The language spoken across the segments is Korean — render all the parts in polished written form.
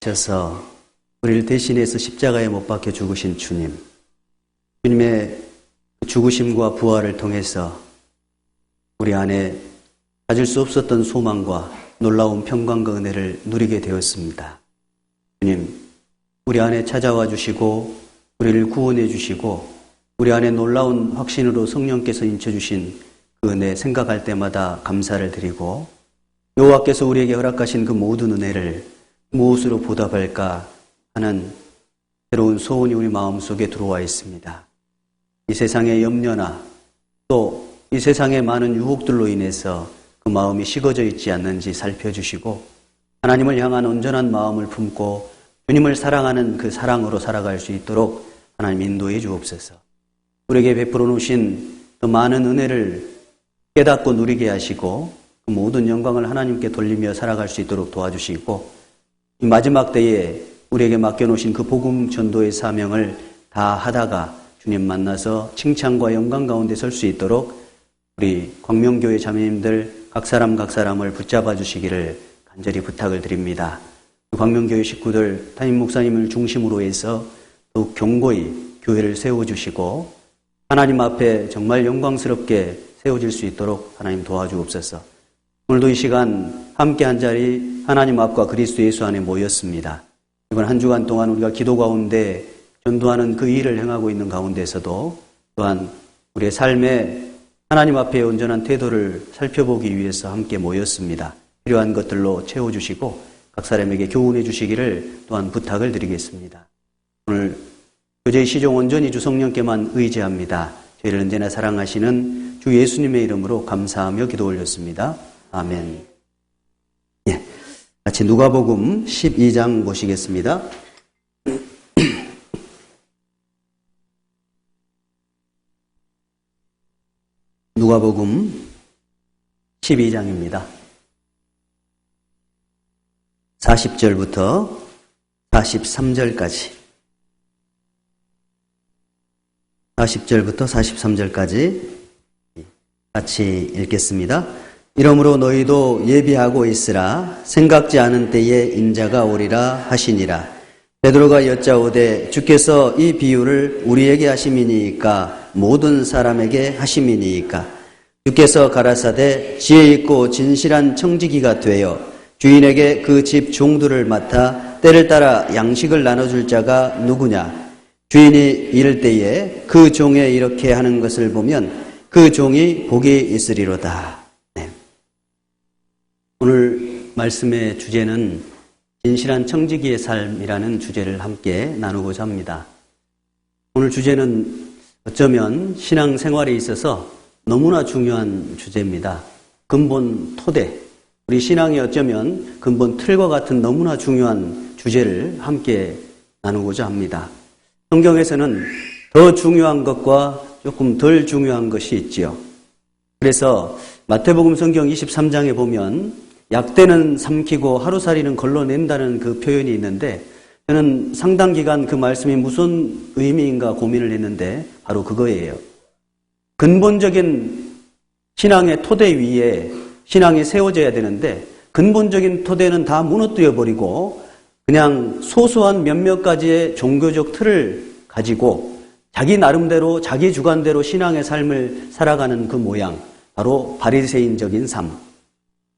하셔서 우리를 대신해서 십자가에 못 박혀 죽으신 주님, 주님의 죽으심과 부활을 통해서 우리 안에 가질 수 없었던 소망과 놀라운 평강과 은혜를 누리게 되었습니다. 주님, 우리 안에 찾아와 주시고 우리를 구원해 주시고 우리 안에 놀라운 확신으로 성령께서 인쳐주신 그 은혜 생각할 때마다 감사를 드리고 여호와께서 우리에게 허락하신 그 모든 은혜를 무엇으로 보답할까 하는 새로운 소원이 우리 마음속에 들어와 있습니다. 이 세상의 염려나 또 이 세상의 많은 유혹들로 인해서 그 마음이 식어져 있지 않는지 살펴주시고 하나님을 향한 온전한 마음을 품고 주님을 사랑하는 그 사랑으로 살아갈 수 있도록 하나님 인도해 주옵소서. 우리에게 베풀어 놓으신 그 많은 은혜를 깨닫고 누리게 하시고 그 모든 영광을 하나님께 돌리며 살아갈 수 있도록 도와주시고 이 마지막 때에 우리에게 맡겨놓으신 그 복음 전도의 사명을 다 하다가 주님 만나서 칭찬과 영광 가운데 설 수 있도록 우리 광명교회 자매님들 각 사람을 붙잡아 주시기를 간절히 부탁을 드립니다. 광명교회 식구들 담임 목사님을 중심으로 해서 더욱 견고히 교회를 세워주시고 하나님 앞에 정말 영광스럽게 세워질 수 있도록 하나님 도와주옵소서. 오늘도 이 시간 함께 한 자리 하나님 앞과 그리스도 예수 안에 모였습니다. 이번 한 주간 동안 우리가 기도 가운데 전도하는 그 일을 행하고 있는 가운데서도 또한 우리의 삶에 하나님 앞에 온전한 태도를 살펴보기 위해서 함께 모였습니다. 필요한 것들로 채워주시고 각 사람에게 교훈해 주시기를 또한 부탁을 드리겠습니다. 오늘 교제의 시종 온전히 주 성령께만 의지합니다. 저희를 언제나 사랑하시는 주 예수님의 이름으로 감사하며 기도 올렸습니다. 아멘. 예, 같이 누가복음 12장 보시겠습니다. 누가복음 12장입니다. 40절부터 43절까지 40절부터 43절까지 같이 읽겠습니다. 이러므로 너희도 예비하고 있으라. 생각지 않은 때에 인자가 오리라 하시니라. 베드로가 여짜오되 주께서 이 비유를 우리에게 하심이니이까 모든 사람에게 하심이니이까. 주께서 가라사대 지혜 있고 진실한 청지기가 되어 주인에게 그 집 종들을 맡아 때를 따라 양식을 나눠줄 자가 누구냐. 주인이 이를 때에 그 종에 이렇게 하는 것을 보면 그 종이 복이 있으리로다. 네. 오늘 말씀의 주제는 진실한 청지기의 삶이라는 주제를 함께 나누고자 합니다. 오늘 주제는 어쩌면 신앙생활에 있어서 너무나 중요한 주제입니다. 근본 토대, 우리 신앙이 어쩌면 근본 틀과 같은 너무나 중요한 주제를 함께 나누고자 합니다. 성경에서는 더 중요한 것과 조금 덜 중요한 것이 있지요. 그래서 마태복음 성경 23장에 보면 약대는 삼키고 하루살이는 걸러낸다는 그 표현이 있는데 저는 상당 기간 그 말씀이 무슨 의미인가 고민을 했는데 바로 그거예요. 근본적인 신앙의 토대 위에 신앙이 세워져야 되는데 근본적인 토대는 다 무너뜨려 버리고 그냥 소소한 몇몇 가지의 종교적 틀을 가지고 자기 나름대로 자기 주관대로 신앙의 삶을 살아가는 그 모양, 바로 바리새인적인 삶,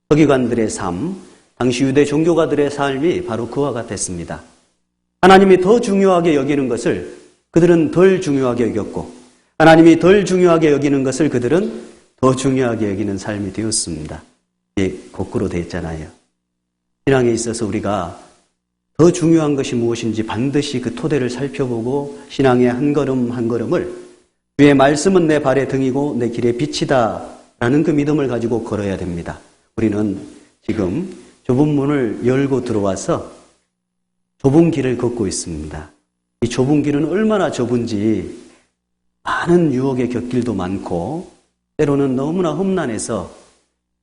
서기관들의 삶, 당시 유대 종교가들의 삶이 바로 그와 같았습니다. 하나님이 더 중요하게 여기는 것을 그들은 덜 중요하게 여겼고 하나님이 덜 중요하게 여기는 것을 그들은 더 중요하게 여기는 삶이 되었습니다. 이게 거꾸로 되어 있잖아요. 신앙에 있어서 우리가 더 중요한 것이 무엇인지 반드시 그 토대를 살펴보고 신앙의 한 걸음 한 걸음을 주의 말씀은 내 발의 등이고 내 길의 빛이다 라는 그 믿음을 가지고 걸어야 됩니다. 우리는 지금 좁은 문을 열고 들어와서 좁은 길을 걷고 있습니다. 이 좁은 길은 얼마나 좁은지 많은 유혹의 곁길도 많고 때로는 너무나 험난해서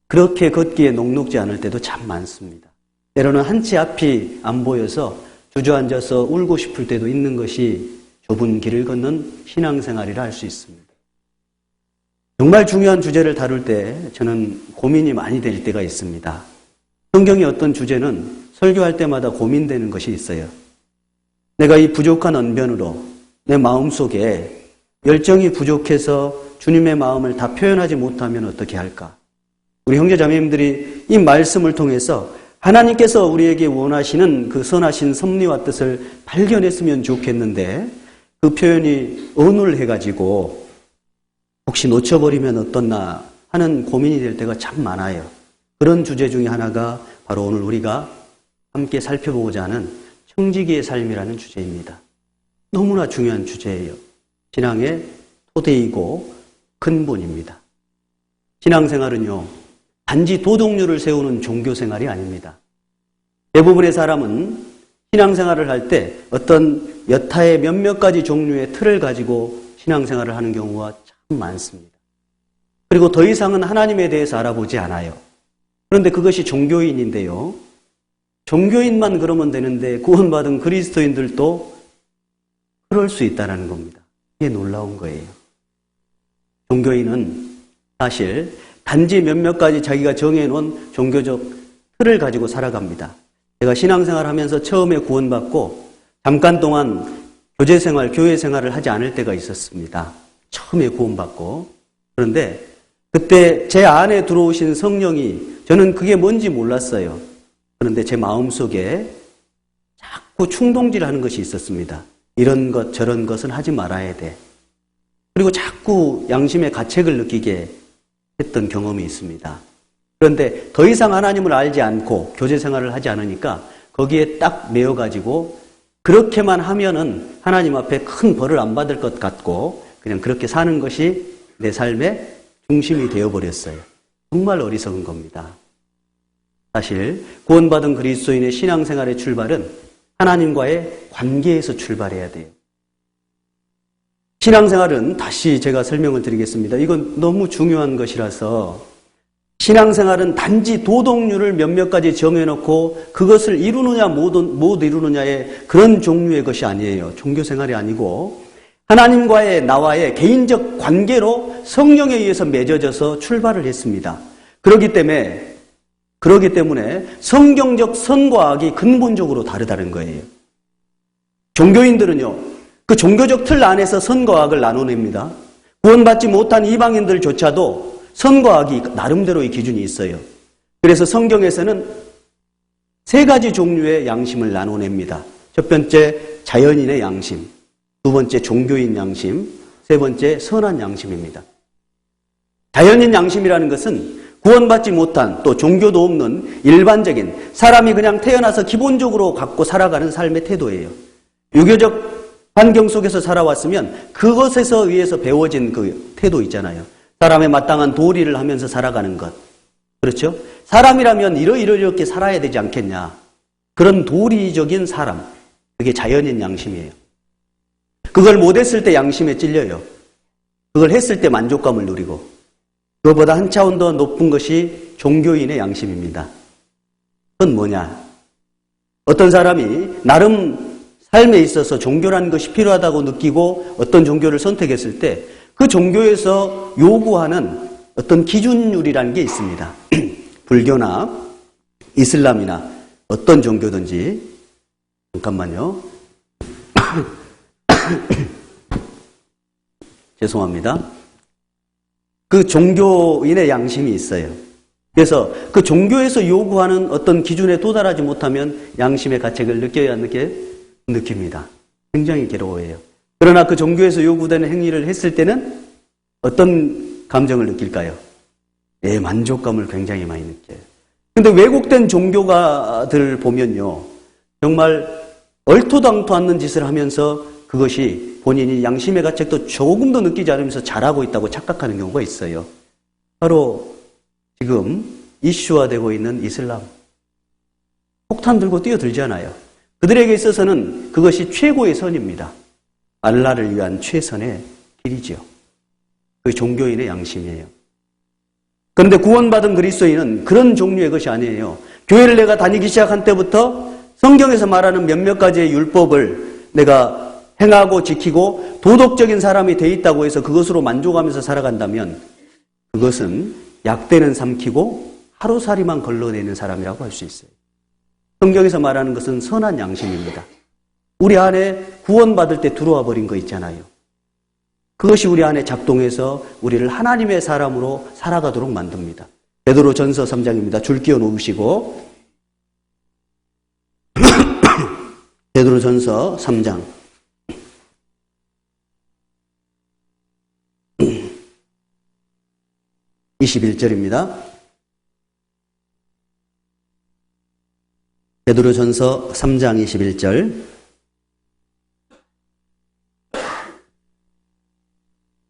그렇게 걷기에 녹록지 않을 때도 참 많습니다. 때로는 한치 앞이 안 보여서 주저앉아서 울고 싶을 때도 있는 것이 좁은 길을 걷는 신앙생활이라 할 수 있습니다. 정말 중요한 주제를 다룰 때 저는 고민이 많이 될 때가 있습니다. 성경의 어떤 주제는 설교할 때마다 고민되는 것이 있어요. 내가 이 부족한 언변으로 내 마음속에 열정이 부족해서 주님의 마음을 다 표현하지 못하면 어떻게 할까? 우리 형제자매님들이 이 말씀을 통해서 하나님께서 우리에게 원하시는 그 선하신 섭리와 뜻을 발견했으면 좋겠는데 그 표현이 어눌해가지고 혹시 놓쳐버리면 어떻나 하는 고민이 될 때가 참 많아요. 그런 주제 중에 하나가 바로 오늘 우리가 함께 살펴보고자 하는 청지기의 삶이라는 주제입니다. 너무나 중요한 주제예요. 신앙의 토대이고 근본입니다. 신앙생활은요, 단지 도덕률을 세우는 종교생활이 아닙니다. 대부분의 사람은 신앙생활을 할 때 어떤 여타의 몇몇 가지 종류의 틀을 가지고 신앙생활을 하는 경우가 참 많습니다. 그리고 더 이상은 하나님에 대해서 알아보지 않아요. 그런데 그것이 종교인인데요. 종교인만 그러면 되는데 구원받은 그리스도인들도 그럴 수 있다는 겁니다. 이게 놀라운 거예요. 종교인은 사실 단지 몇몇 가지 자기가 정해놓은 종교적 틀을 가지고 살아갑니다. 제가 신앙생활 하면서 처음에 구원받고 잠깐 동안 교제생활, 교회생활을 하지 않을 때가 있었습니다. 처음에 구원받고. 그런데 그때 제 안에 들어오신 성령이 저는 그게 뭔지 몰랐어요. 그런데 제 마음속에 자꾸 충동질하는 것이 있었습니다. 이런 것 저런 것은 하지 말아야 돼. 그리고 자꾸 양심의 가책을 느끼게 했던 경험이 있습니다. 그런데 더 이상 하나님을 알지 않고 교제 생활을 하지 않으니까 거기에 딱 매여가지고 그렇게만 하면은 하나님 앞에 큰 벌을 안 받을 것 같고 그냥 그렇게 사는 것이 내 삶의 중심이 되어버렸어요. 정말 어리석은 겁니다. 사실 구원받은 그리스도인의 신앙생활의 출발은 하나님과의 관계에서 출발해야 돼요. 신앙생활은 다시 제가 설명을 드리겠습니다. 이건 너무 중요한 것이라서 신앙생활은 단지 도덕률을 몇몇 가지 정해놓고 그것을 이루느냐 못 이루느냐의 그런 종류의 것이 아니에요. 종교생활이 아니고 하나님과의 나와의 개인적 관계로 성령에 의해서 맺어져서 출발을 했습니다. 그렇기 때문에 성경적 선과 악이 근본적으로 다르다는 거예요. 종교인들은요, 그 종교적 틀 안에서 선과 악을 나눠냅니다. 구원받지 못한 이방인들조차도 선과 악이 나름대로의 기준이 있어요. 그래서 성경에서는 세 가지 종류의 양심을 나눠냅니다. 첫 번째, 자연인의 양심. 두 번째, 종교인 양심. 세 번째, 선한 양심입니다. 자연인 양심이라는 것은 구원받지 못한 또 종교도 없는 일반적인 사람이 그냥 태어나서 기본적으로 갖고 살아가는 삶의 태도예요. 유교적 환경 속에서 살아왔으면 그것에서 의해서 배워진 그 태도 있잖아요. 사람의 마땅한 도리를 하면서 살아가는 것. 그렇죠? 사람이라면 이렇게 살아야 되지 않겠냐. 그런 도리적인 사람. 그게 자연인 양심이에요. 그걸 못했을 때 양심에 찔려요. 그걸 했을 때 만족감을 누리고. 그것보다 한 차원 더 높은 것이 종교인의 양심입니다. 그건 뭐냐? 어떤 사람이 나름 삶에 있어서 종교라는 것이 필요하다고 느끼고 어떤 종교를 선택했을 때 그 종교에서 요구하는 어떤 기준율이라는 게 있습니다. 불교나 이슬람이나 어떤 종교든지 잠깐만요. 죄송합니다. 그 종교인의 양심이 있어요. 그래서 그 종교에서 요구하는 어떤 기준에 도달하지 못하면 양심의 가책을 느껴야 느낍니다. 굉장히 괴로워해요. 그러나 그 종교에서 요구되는 행위를 했을 때는 어떤 감정을 느낄까요? 만족감을 굉장히 많이 느껴요. 근데 왜곡된 종교가들 보면요. 정말 얼토당토 않는 짓을 하면서 그것이 본인이 양심의 가책도 조금도 느끼지 않으면서 잘하고 있다고 착각하는 경우가 있어요. 바로 지금 이슈화되고 있는 이슬람. 폭탄 들고 뛰어들잖아요. 그들에게 있어서는 그것이 최고의 선입니다. 알라를 위한 최선의 길이지요. 그 종교인의 양심이에요. 그런데 구원받은 그리스도인은 그런 종류의 것이 아니에요. 교회를 내가 다니기 시작한 때부터 성경에서 말하는 몇몇 가지의 율법을 내가 행하고 지키고 도덕적인 사람이 돼 있다고 해서 그것으로 만족하면서 살아간다면 그것은 약대는 삼키고 하루살이만 걸러내는 사람이라고 할 수 있어요. 성경에서 말하는 것은 선한 양심입니다. 우리 안에 구원받을 때 들어와 버린 거 있잖아요. 그것이 우리 안에 작동해서 우리를 하나님의 사람으로 살아가도록 만듭니다. 베드로전서 3장입니다. 줄 끼워 놓으시고 베드로전서 3장 21절입니다. 베드로전서 3장 21절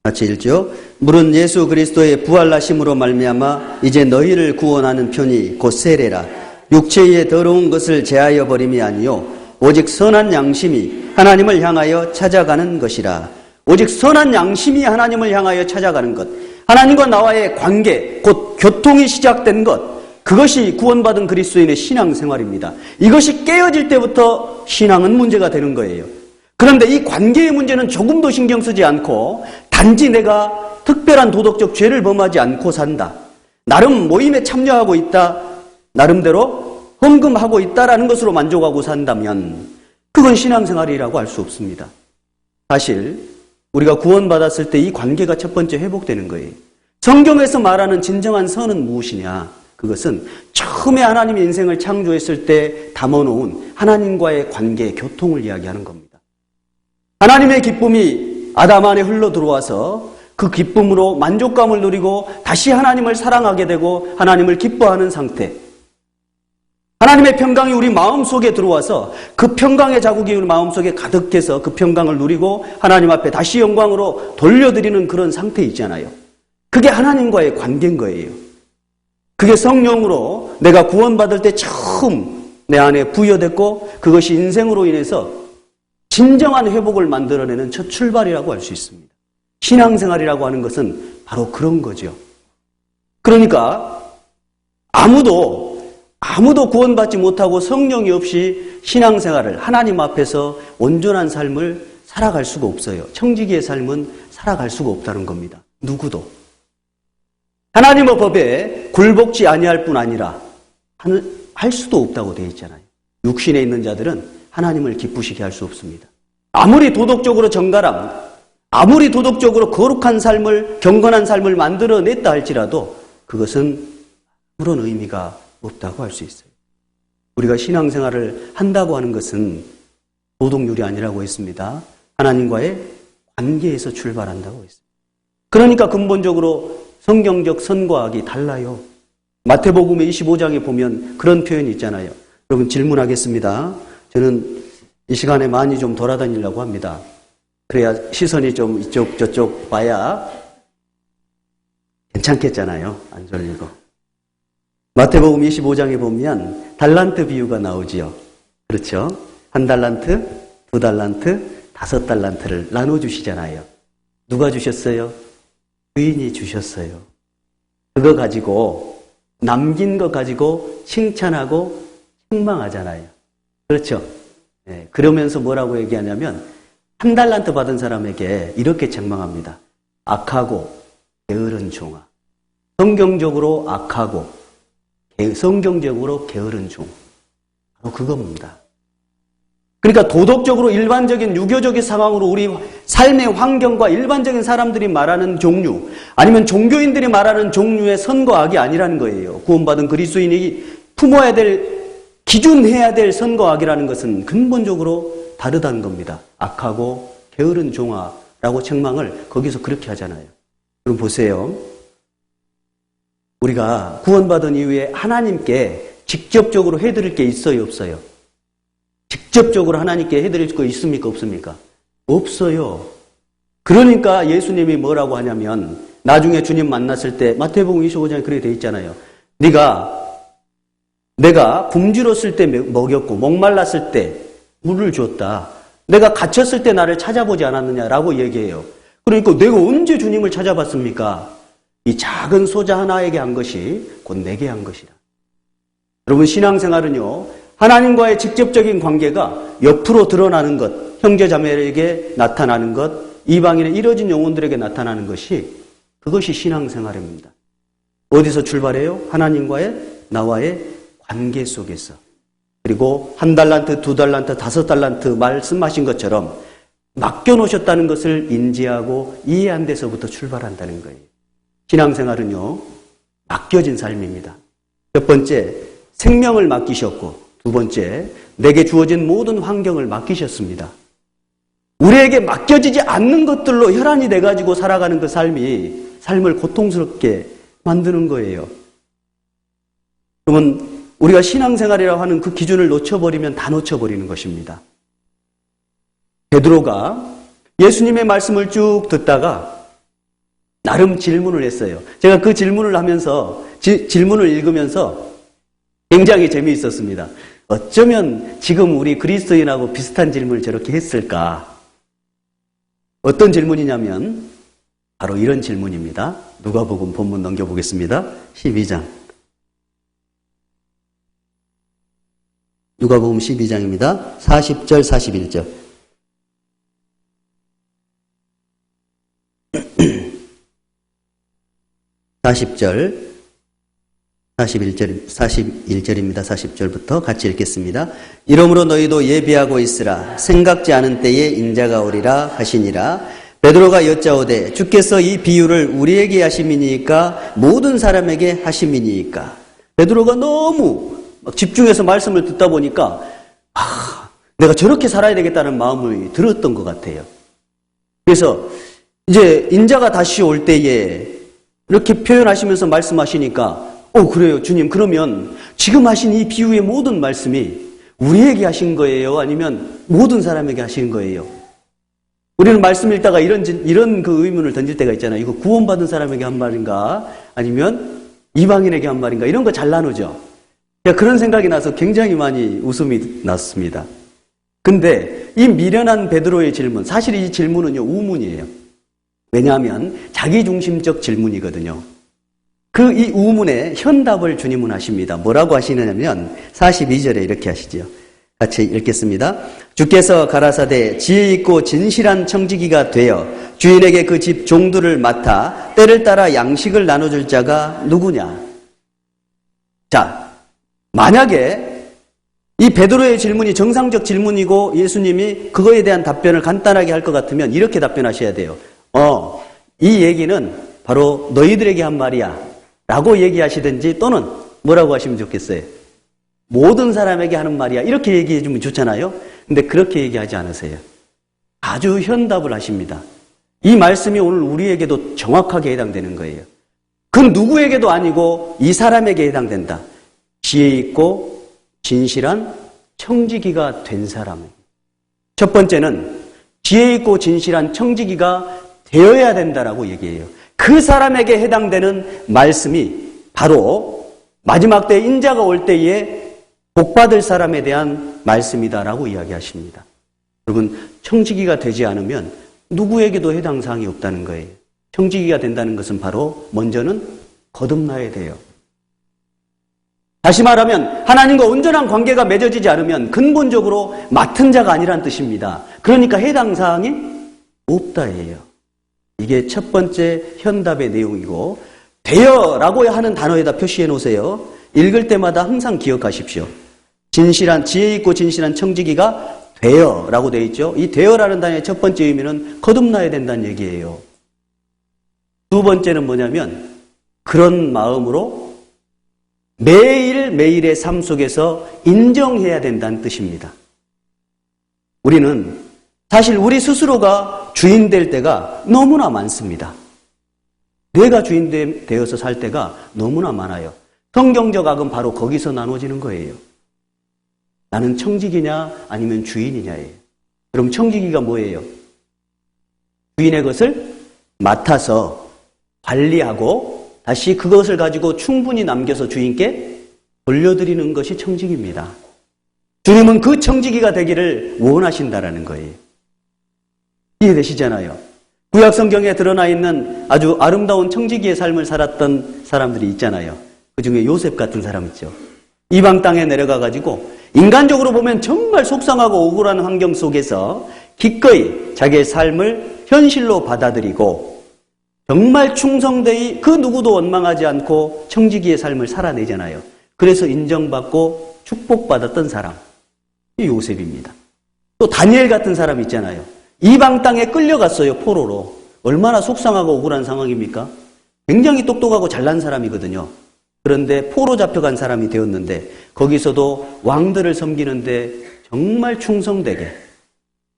같이 읽죠. 물은 예수 그리스도의 부활나심으로 말미암아 이제 너희를 구원하는 편이 곧 세례라. 육체의 더러운 것을 제하여 버림이 아니요 오직 선한 양심이 하나님을 향하여 찾아가는 것이라. 오직 선한 양심이 하나님을 향하여 찾아가는 것, 하나님과 나와의 관계, 곧 교통이 시작된 것, 그것이 구원받은 그리스도인의 신앙생활입니다. 이것이 깨어질 때부터 신앙은 문제가 되는 거예요. 그런데 이 관계의 문제는 조금도 신경 쓰지 않고 단지 내가 특별한 도덕적 죄를 범하지 않고 산다, 나름 모임에 참여하고 있다, 나름대로 헌금하고 있다라는 것으로 만족하고 산다면 그건 신앙생활이라고 할 수 없습니다. 사실 우리가 구원받았을 때 이 관계가 첫 번째 회복되는 거예요. 성경에서 말하는 진정한 선은 무엇이냐? 그것은 처음에 하나님이 인생을 창조했을 때 담아놓은 하나님과의 관계, 교통을 이야기하는 겁니다. 하나님의 기쁨이 아담 안에 흘러 들어와서 그 기쁨으로 만족감을 누리고 다시 하나님을 사랑하게 되고 하나님을 기뻐하는 상태. 하나님의 평강이 우리 마음속에 들어와서 그 평강의 자국이 우리 마음속에 가득해서 그 평강을 누리고 하나님 앞에 다시 영광으로 돌려드리는 그런 상태 있잖아요. 그게 하나님과의 관계인 거예요. 그게 성령으로 내가 구원받을 때 처음 내 안에 부여됐고 그것이 인생으로 인해서 진정한 회복을 만들어내는 첫 출발이라고 할 수 있습니다. 신앙생활이라고 하는 것은 바로 그런 거죠. 그러니까 아무도 구원받지 못하고 성령이 없이 신앙생활을 하나님 앞에서 온전한 삶을 살아갈 수가 없어요. 청지기의 삶은 살아갈 수가 없다는 겁니다. 누구도. 하나님의 법에 굴복지 아니할 뿐 아니라 할 수도 없다고 되어 있잖아요. 육신에 있는 자들은 하나님을 기쁘시게 할 수 없습니다. 아무리 도덕적으로 정갈함, 아무리 도덕적으로 거룩한 삶을, 경건한 삶을 만들어냈다 할지라도 그것은 아무런 의미가 없다고 할 수 있어요. 우리가 신앙생활을 한다고 하는 것은 도덕률이 아니라고 했습니다. 하나님과의 관계에서 출발한다고 했습니다. 그러니까 근본적으로 성경적 선과 악이 달라요. 마태복음의 25장에 보면 그런 표현이 있잖아요. 여러분 질문하겠습니다. 저는 이 시간에 많이 좀 돌아다니려고 합니다. 그래야 시선이 좀 이쪽 저쪽 봐야 괜찮겠잖아요. 안 졸리고. 마태복음 25장에 보면 달란트 비유가 나오지요. 그렇죠? 1달란트, 2달란트, 5달란트를 나눠주시잖아요. 누가 주셨어요? 주인이 주셨어요. 그거 가지고 남긴 거 가지고 칭찬하고 책망하잖아요. 그렇죠? 네, 그러면서 뭐라고 얘기하냐면 1달란트 받은 사람에게 이렇게 책망합니다. 악하고 게으른 종아. 성경적으로 악하고 성경적으로 게으른 종. 바로 그겁니다. 그러니까 도덕적으로 일반적인 유교적인 상황으로 우리 삶의 환경과 일반적인 사람들이 말하는 종류, 아니면 종교인들이 말하는 종류의 선과 악이 아니라는 거예요. 구원받은 그리스도인이 품어야 될, 기준해야 될 선과 악이라는 것은 근본적으로 다르다는 겁니다. 악하고 게으른 종아라고 책망을 거기서 그렇게 하잖아요. 그럼 보세요. 우리가 구원받은 이후에 하나님께 직접적으로 해드릴 게 있어요, 없어요? 직접적으로 하나님께 해드릴 거 있습니까, 없습니까? 없어요. 그러니까 예수님이 뭐라고 하냐면 나중에 주님 만났을 때 마태복음 25장에 그렇게 돼 있잖아요. 내가 굶주렸을 때 먹였고 목말랐을 때 물을 줬다. 내가 갇혔을 때 나를 찾아보지 않았느냐라고 얘기해요. 그러니까 내가 언제 주님을 찾아봤습니까? 이 작은 소자 하나에게 한 것이 곧 내게 한 것이다. 여러분 신앙생활은요, 하나님과의 직접적인 관계가 옆으로 드러나는 것, 형제자매에게 나타나는 것, 이방인의 이뤄진 영혼들에게 나타나는 것이, 그것이 신앙생활입니다. 어디서 출발해요? 하나님과의 나와의 관계 속에서. 그리고 1달란트, 2달란트, 5달란트 말씀하신 것처럼 맡겨놓으셨다는 것을 인지하고 이해 안 돼서부터 출발한다는 거예요. 신앙생활은요, 맡겨진 삶입니다. 첫 번째, 생명을 맡기셨고, 두 번째, 내게 주어진 모든 환경을 맡기셨습니다. 우리에게 맡겨지지 않는 것들로 혈안이 돼가지고 살아가는 그 삶을 고통스럽게 만드는 거예요. 그러면 우리가 신앙생활이라고 하는 그 기준을 놓쳐버리면 다 놓쳐버리는 것입니다. 베드로가 예수님의 말씀을 쭉 듣다가 나름 질문을 했어요. 제가 그 질문을 하면서, 질문을 읽으면서 굉장히 재미있었습니다. 어쩌면 지금 우리 그리스도인하고 비슷한 질문을 저렇게 했을까? 어떤 질문이냐면 바로 이런 질문입니다. 누가복음 본문 넘겨보겠습니다. 12장. 누가복음 12장입니다. 40절, 41절. 40절, 41절입니다. 40절부터 같이 읽겠습니다. 이러므로 너희도 예비하고 있으라. 생각지 않은 때에 인자가 오리라 하시니라. 베드로가 여짜오되 주께서 이 비유를 우리에게 하심이니까 모든 사람에게 하심이니까. 베드로가 너무 집중해서 말씀을 듣다 보니까 내가 저렇게 살아야 되겠다는 마음이 들었던 것 같아요. 그래서 이제 인자가 다시 올 때에 이렇게 표현하시면서 말씀하시니까 그래요 주님, 그러면 지금 하신 이 비유의 모든 말씀이 우리에게 하신 거예요? 아니면 모든 사람에게 하신 거예요? 우리는 말씀 읽다가 이런 그 의문을 던질 때가 있잖아요. 이거 구원받은 사람에게 한 말인가? 아니면 이방인에게 한 말인가? 이런 거 잘 나누죠. 그런 생각이 나서 굉장히 많이 웃음이 났습니다. 근데 이 미련한 베드로의 질문, 사실 이 질문은요, 우문이에요. 왜냐하면 자기중심적 질문이거든요. 이 우문에 현답을 주님은 하십니다. 뭐라고 하시느냐면 42절에 이렇게 하시죠. 같이 읽겠습니다. 주께서 가라사대 지혜 있고 진실한 청지기가 되어 주인에게 그 집 종들을 맡아 때를 따라 양식을 나눠줄 자가 누구냐? 자, 만약에 이 베드로의 질문이 정상적 질문이고 예수님이 그거에 대한 답변을 간단하게 할 것 같으면 이렇게 답변하셔야 돼요. 이 얘기는 바로 너희들에게 한 말이야 라고 얘기하시든지 또는 뭐라고 하시면 좋겠어요? 모든 사람에게 하는 말이야 이렇게 얘기해 주면 좋잖아요. 근데 그렇게 얘기하지 않으세요. 아주 현답을 하십니다. 이 말씀이 오늘 우리에게도 정확하게 해당되는 거예요. 그 누구에게도 아니고 이 사람에게 해당된다. 지혜 있고 진실한 청지기가 된 사람. 첫 번째는 지혜 있고 진실한 청지기가 되어야 된다라고 얘기해요. 그 사람에게 해당되는 말씀이 바로 마지막 때 인자가 올 때에 복받을 사람에 대한 말씀이다라고 이야기하십니다. 여러분, 청지기가 되지 않으면 누구에게도 해당 사항이 없다는 거예요. 청지기가 된다는 것은 바로 먼저는 거듭나야 돼요. 다시 말하면 하나님과 온전한 관계가 맺어지지 않으면 근본적으로 맡은 자가 아니란 뜻입니다. 그러니까 해당 사항이 없다예요. 이게 첫 번째 현답의 내용이고 되어라고 하는 단어에다 표시해 놓으세요. 읽을 때마다 항상 기억하십시오. 진실한 지혜 있고 진실한 청지기가 되어라고 되어 있죠. 이 되어라는 단어의 첫 번째 의미는 거듭나야 된다는 얘기예요. 두 번째는 뭐냐면 그런 마음으로 매일매일의 삶 속에서 인정해야 된다는 뜻입니다. 우리는 사실 우리 스스로가 주인 될 때가 너무나 많습니다. 내가 주인 되어서 살 때가 너무나 많아요. 성경적 악은 바로 거기서 나눠지는 거예요. 나는 청지기냐 아니면 주인이냐예요. 그럼 청지기가 뭐예요? 주인의 것을 맡아서 관리하고 다시 그것을 가지고 충분히 남겨서 주인께 돌려드리는 것이 청지기입니다. 주님은 그 청지기가 되기를 원하신다라는 거예요. 이해되시잖아요. 구약 성경에 드러나 있는 아주 아름다운 청지기의 삶을 살았던 사람들이 있잖아요. 그 중에 요셉 같은 사람 있죠. 이방 땅에 내려가가지고 인간적으로 보면 정말 속상하고 억울한 환경 속에서 기꺼이 자기의 삶을 현실로 받아들이고 정말 충성되이 그 누구도 원망하지 않고 청지기의 삶을 살아내잖아요. 그래서 인정받고 축복받았던 사람. 이 요셉입니다. 또 다니엘 같은 사람 있잖아요. 이방 땅에 끌려갔어요, 포로로. 얼마나 속상하고 억울한 상황입니까? 굉장히 똑똑하고 잘난 사람이거든요. 그런데 포로 잡혀간 사람이 되었는데 거기서도 왕들을 섬기는데 정말 충성되게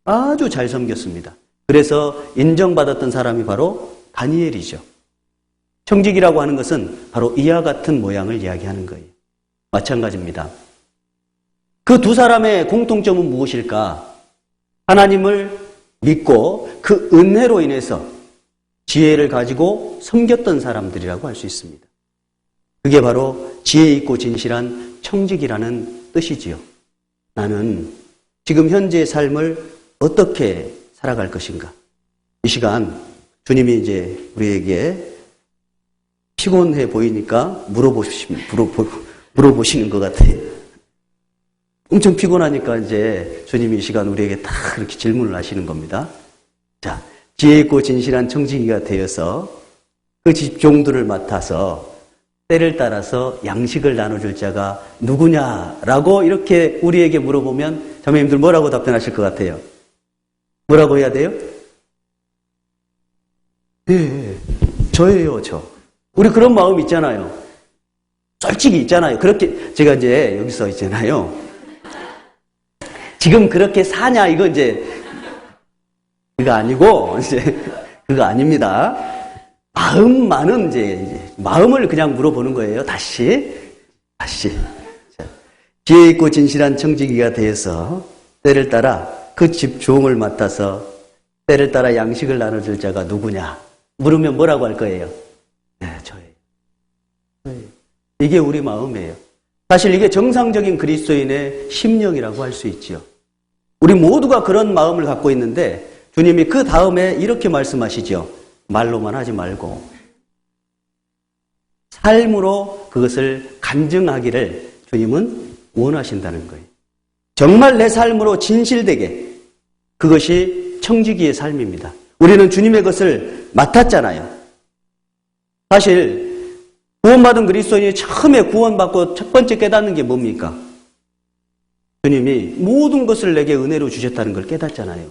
아주 잘 섬겼습니다. 그래서 인정받았던 사람이 바로 다니엘이죠. 청직이라고 하는 것은 바로 이와 같은 모양을 이야기하는 거예요. 마찬가지입니다. 그 두 사람의 공통점은 무엇일까? 하나님을 믿고 그 은혜로 인해서 지혜를 가지고 섬겼던 사람들이라고 할 수 있습니다. 그게 바로 지혜 있고 진실한 청직이라는 뜻이지요. 나는 지금 현재의 삶을 어떻게 살아갈 것인가? 이 시간 주님이 이제 우리에게 피곤해 보이니까 물어보시는 것 같아요. 엄청 피곤하니까 이제 주님이 이 시간 우리에게 다 그렇게 질문을 하시는 겁니다. 자, 지혜 있고 진실한 청지기가 되어서 그 집종들을 맡아서 때를 따라서 양식을 나눠줄 자가 누구냐라고 이렇게 우리에게 물어보면 자매님들 뭐라고 답변하실 것 같아요? 뭐라고 해야 돼요? 네, 저예요, 저. 우리 그런 마음 있잖아요. 솔직히 있잖아요. 그렇게 제가 이제 여기서 있잖아요. 지금 그렇게 사냐 이거 이제 그거 아니고 이제 그거 아닙니다. 마음만은 이제 마음을 그냥 물어보는 거예요. 다시. 자, 지혜 있고 진실한 청지기가 되어서 때를 따라 그 집 종을 맡아서 때를 따라 양식을 나눠줄 자가 누구냐 물으면 뭐라고 할 거예요? 네, 저예요. 이게 우리 마음이에요. 사실 이게 정상적인 그리스도인의 심령이라고 할 수 있지요. 우리 모두가 그런 마음을 갖고 있는데 주님이 그 다음에 이렇게 말씀하시죠. 말로만 하지 말고 삶으로 그것을 간증하기를 주님은 원하신다는 거예요. 정말 내 삶으로 진실되게 그것이 청지기의 삶입니다. 우리는 주님의 것을 맡았잖아요. 사실 구원받은 그리스도인이 처음에 구원받고 첫 번째 깨닫는 게 뭡니까? 주님이 모든 것을 내게 은혜로 주셨다는 걸 깨닫잖아요.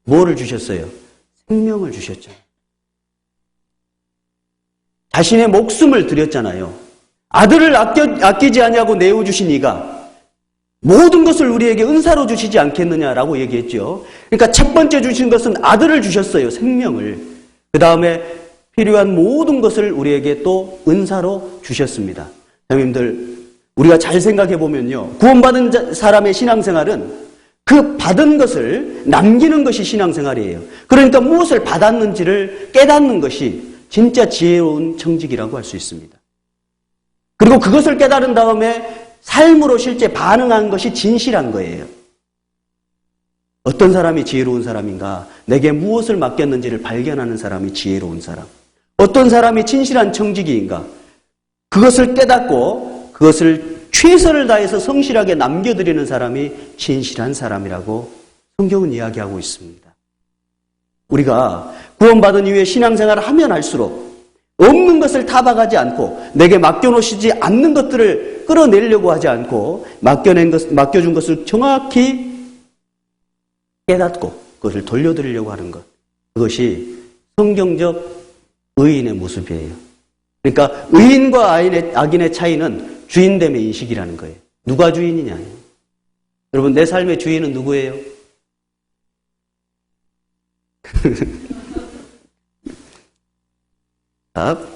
뭐를 주셨어요? 생명을 주셨잖아요. 자신의 목숨을 드렸잖아요. 아들을 아끼지 아니하고 내어주신 이가 모든 것을 우리에게 은사로 주시지 않겠느냐라고 얘기했죠. 그러니까 첫 번째 주신 것은 아들을 주셨어요. 생명을. 그 다음에 필요한 모든 것을 우리에게 또 은사로 주셨습니다. 형님들, 우리가 잘 생각해 보면요. 구원받은 사람의 신앙생활은 그 받은 것을 남기는 것이 신앙생활이에요. 그러니까 무엇을 받았는지를 깨닫는 것이 진짜 지혜로운 청직이라고 할 수 있습니다. 그리고 그것을 깨달은 다음에 삶으로 실제 반응한 것이 진실한 거예요. 어떤 사람이 지혜로운 사람인가? 내게 무엇을 맡겼는지를 발견하는 사람이 지혜로운 사람. 어떤 사람이 진실한 청지기인가? 그것을 깨닫고 그것을 최선을 다해서 성실하게 남겨드리는 사람이 진실한 사람이라고 성경은 이야기하고 있습니다. 우리가 구원받은 이후에 신앙생활을 하면 할수록 없는 것을 타박하지 않고 내게 맡겨놓으시지 않는 것들을 끌어내려고 하지 않고 맡겨준 것을 정확히 깨닫고 그것을 돌려드리려고 하는 것. 그것이 성경적 의인의 모습이에요. 그러니까 의인과 악인의 차이는 주인됨의 인식이라는 거예요. 누가 주인이냐. 여러분, 내 삶의 주인은 누구예요?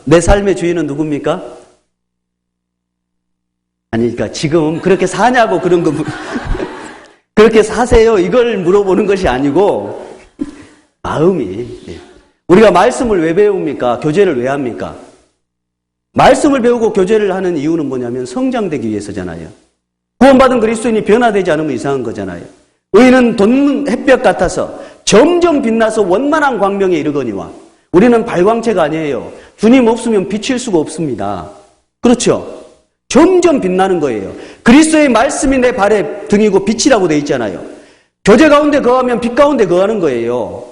내 삶의 주인은 누굽니까? 아니, 그러니까 지금 그렇게 사냐고 그런 거, 그렇게 사세요. 이걸 물어보는 것이 아니고, 마음이. 우리가 말씀을 왜 배웁니까? 교제를 왜 합니까? 말씀을 배우고 교제를 하는 이유는 뭐냐면 성장되기 위해서잖아요. 구원받은 그리스도인이 변화되지 않으면 이상한 거잖아요. 의인은 돋는 햇볕 같아서 점점 빛나서 원만한 광명에 이르거니와 우리는 발광체가 아니에요. 주님 없으면 비칠 수가 없습니다. 그렇죠? 점점 빛나는 거예요. 그리스도의 말씀이 내 발의 등이고 빛이라고 되어 있잖아요. 교제 가운데 거하면 빛 가운데 거하는 거예요.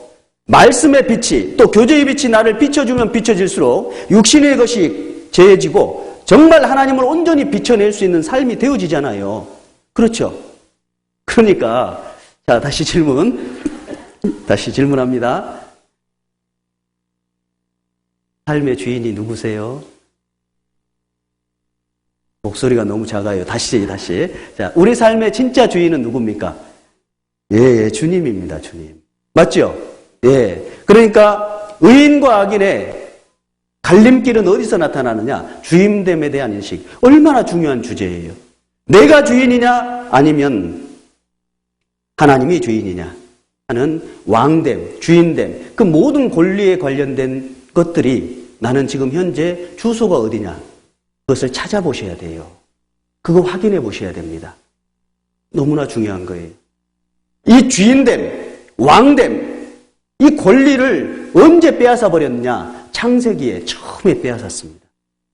말씀의 빛이 또 교제의 빛이 나를 비춰주면 비춰질수록 육신의 것이 재해지고 정말 하나님을 온전히 비춰낼 수 있는 삶이 되어지잖아요. 그렇죠? 그러니까 자, 다시 질문합니다. 삶의 주인이 누구세요? 목소리가 너무 작아요. 다시. 자, 우리 삶의 진짜 주인은 누굽니까? 예, 주님입니다, 주님. 맞죠? 예. 그러니까 의인과 악인의 갈림길은 어디서 나타나느냐? 주인됨에 대한 인식. 얼마나 중요한 주제예요. 내가 주인이냐? 아니면 하나님이 주인이냐? 하는 왕됨, 주인됨, 그 모든 권리에 관련된 것들이 나는 지금 현재 주소가 어디냐? 그것을 찾아보셔야 돼요. 그거 확인해 보셔야 됩니다. 너무나 중요한 거예요. 이 주인됨, 왕됨, 이 권리를 언제 빼앗아 버렸느냐? 창세기에 처음에 빼앗았습니다.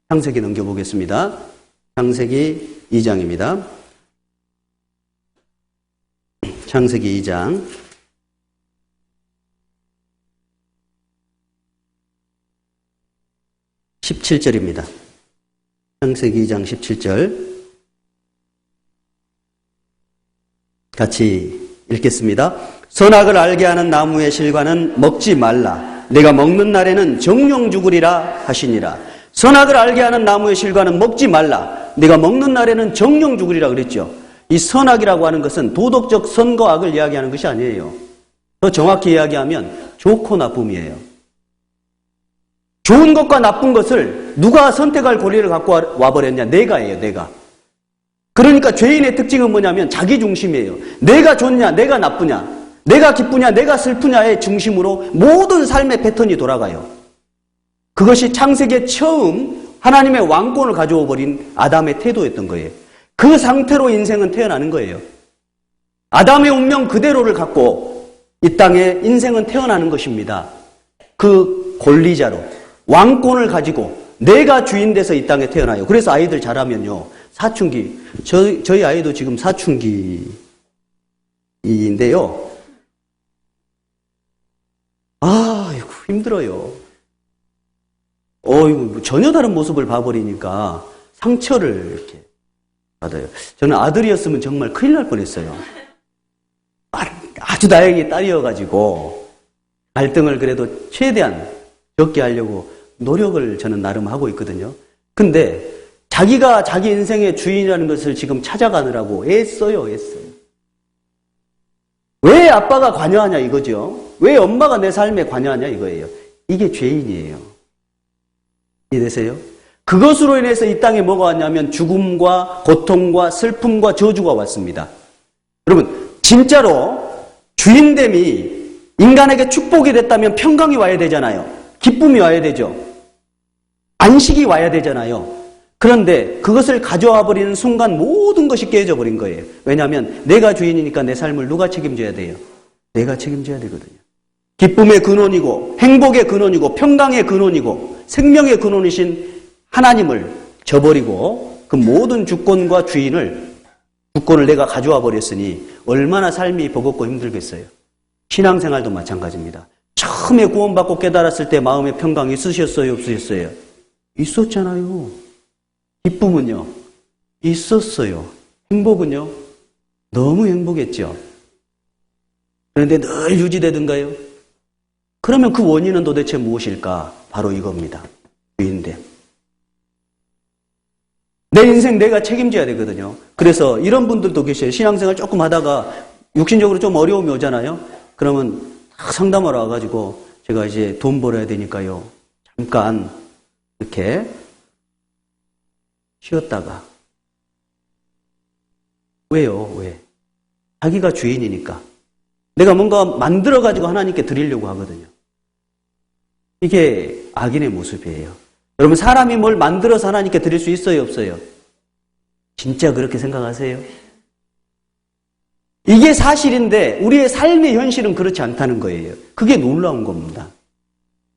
창세기 넘겨보겠습니다. 창세기 2장입니다. 창세기 2장 17절입니다. 창세기 2장 17절 같이 읽겠습니다. 선악을 알게 하는 나무의 실과는 먹지 말라. 내가 먹는 날에는 정령 죽으리라 하시니라. 선악을 알게 하는 나무의 실과는 먹지 말라. 내가 먹는 날에는 정령 죽으리라 그랬죠. 이 선악이라고 하는 것은 도덕적 선과 악을 이야기하는 것이 아니에요. 더 정확히 이야기하면 좋고 나쁨이에요. 좋은 것과 나쁜 것을 누가 선택할 권리를 갖고 와버렸냐? 내가예요, 내가. 그러니까 죄인의 특징은 뭐냐면 자기 중심이에요. 내가 좋냐, 내가 나쁘냐, 내가 기쁘냐, 내가 슬프냐의 중심으로 모든 삶의 패턴이 돌아가요. 그것이 창세기에 처음 하나님의 왕권을 가져오 버린 아담의 태도였던 거예요. 그 상태로 인생은 태어나는 거예요. 아담의 운명 그대로를 갖고 이 땅에 인생은 태어나는 것입니다. 그 권리자로 왕권을 가지고 내가 주인 돼서 이 땅에 태어나요. 그래서 아이들 자라면요, 사춘기, 저희 아이도 지금 사춘기인데요. 아이고, 힘들어요. 전혀 다른 모습을 봐버리니까 상처를 이렇게 받아요. 저는 아들이었으면 정말 큰일 날 뻔했어요. 아주 다행히 딸이어가지고 갈등을 그래도 최대한 적게 하려고 노력을 저는 나름 하고 있거든요. 근데 자기가 자기 인생의 주인이라는 것을 지금 찾아가느라고 애써요. 왜 아빠가 관여하냐 이거죠. 왜 엄마가 내 삶에 관여하냐 이거예요. 이게 죄인이에요. 이해되세요? 그것으로 인해서 이 땅에 뭐가 왔냐면 죽음과 고통과 슬픔과 저주가 왔습니다. 여러분, 진짜로 주인됨이 인간에게 축복이 됐다면 평강이 와야 되잖아요. 기쁨이 와야 되죠. 안식이 와야 되잖아요. 그런데 그것을 가져와 버리는 순간 모든 것이 깨져 버린 거예요. 왜냐하면 내가 주인이니까 내 삶을 누가 책임져야 돼요? 내가 책임져야 되거든요. 기쁨의 근원이고 행복의 근원이고 평강의 근원이고 생명의 근원이신 하나님을 저버리고 그 모든 주권과 주권을 내가 가져와 버렸으니 얼마나 삶이 버겁고 힘들겠어요. 신앙생활도 마찬가지입니다. 처음에 구원받고 깨달았을 때 마음의 평강이 있으셨어요? 없으셨어요? 있었잖아요. 기쁨은요? 있었어요. 행복은요? 너무 행복했죠. 그런데 늘 유지되던가요? 그러면 그 원인은 도대체 무엇일까? 바로 이겁니다. 주인됨. 내 인생 내가 책임져야 되거든요. 그래서 이런 분들도 계셔요. 신앙생활 조금 하다가 육신적으로 좀 어려움이 오잖아요. 그러면 딱 상담하러 와가지고 제가 이제 돈 벌어야 되니까요. 잠깐 이렇게 쉬었다가. 왜요? 왜? 자기가 주인이니까. 내가 뭔가 만들어가지고 하나님께 드리려고 하거든요. 이게 악인의 모습이에요. 여러분, 사람이 뭘 만들어서 하나님께 드릴 수 있어요? 없어요? 진짜 그렇게 생각하세요? 이게 사실인데 우리의 삶의 현실은 그렇지 않다는 거예요. 그게 놀라운 겁니다.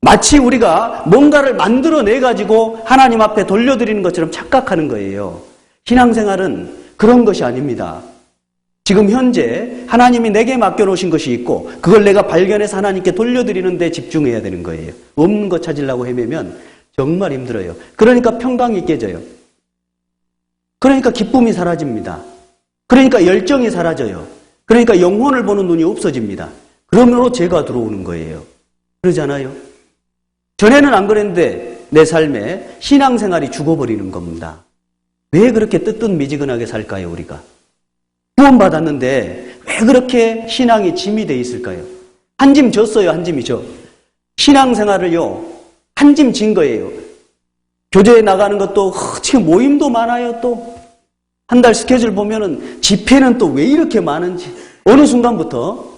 마치 우리가 뭔가를 만들어내가지고 하나님 앞에 돌려드리는 것처럼 착각하는 거예요. 신앙생활은 그런 것이 아닙니다. 지금 현재 하나님이 내게 맡겨놓으신 것이 있고 그걸 내가 발견해서 하나님께 돌려드리는 데 집중해야 되는 거예요. 없는 것 찾으려고 헤매면 정말 힘들어요. 그러니까 평강이 깨져요. 그러니까 기쁨이 사라집니다. 그러니까 열정이 사라져요. 그러니까 영혼을 보는 눈이 없어집니다. 그러므로 죄가 들어오는 거예요. 그러잖아요. 전에는 안 그랬는데 내 삶에 신앙생활이 죽어버리는 겁니다. 왜 그렇게 뜨뜻미지근하게 살까요, 우리가? 구원받았는데 왜 그렇게 신앙이 짐이 돼 있을까요? 한 짐 졌어요, 한 짐이 져. 신앙생활을요, 한 짐 진 거예요. 교제에 나가는 것도 지금 모임도 많아요, 또. 한 달 스케줄 보면은 집회는 또 왜 이렇게 많은지. 어느 순간부터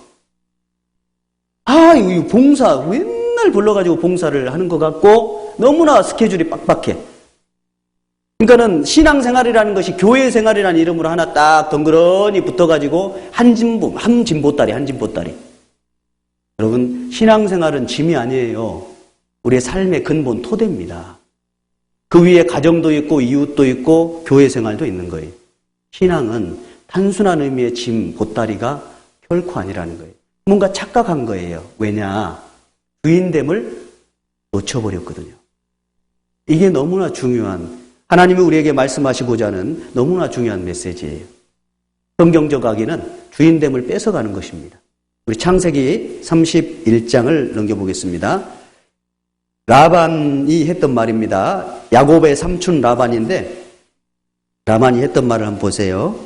이 봉사 맨날 불러가지고 봉사를 하는 것 같고 너무나 스케줄이 빡빡해. 그러니까는 신앙생활이라는 것이 교회 생활이라는 이름으로 하나 딱 덩그러니 붙어가지고 한 진보따리. 여러분, 신앙생활은 짐이 아니에요. 우리의 삶의 근본 토대입니다. 그 위에 가정도 있고 이웃도 있고 교회 생활도 있는 거예요. 신앙은 단순한 의미의 짐, 보따리가 결코 아니라는 거예요. 뭔가 착각한 거예요. 왜냐? 주인됨을 놓쳐버렸거든요. 이게 너무나 중요한, 하나님이 우리에게 말씀하시고자 하는 너무나 중요한 메시지예요. 성경적 악의는 주인됨을 뺏어가는 것입니다. 우리 창세기 31장을 넘겨보겠습니다. 라반이 했던 말입니다. 야곱의 삼촌 라반인데 라반이 했던 말을 한번 보세요.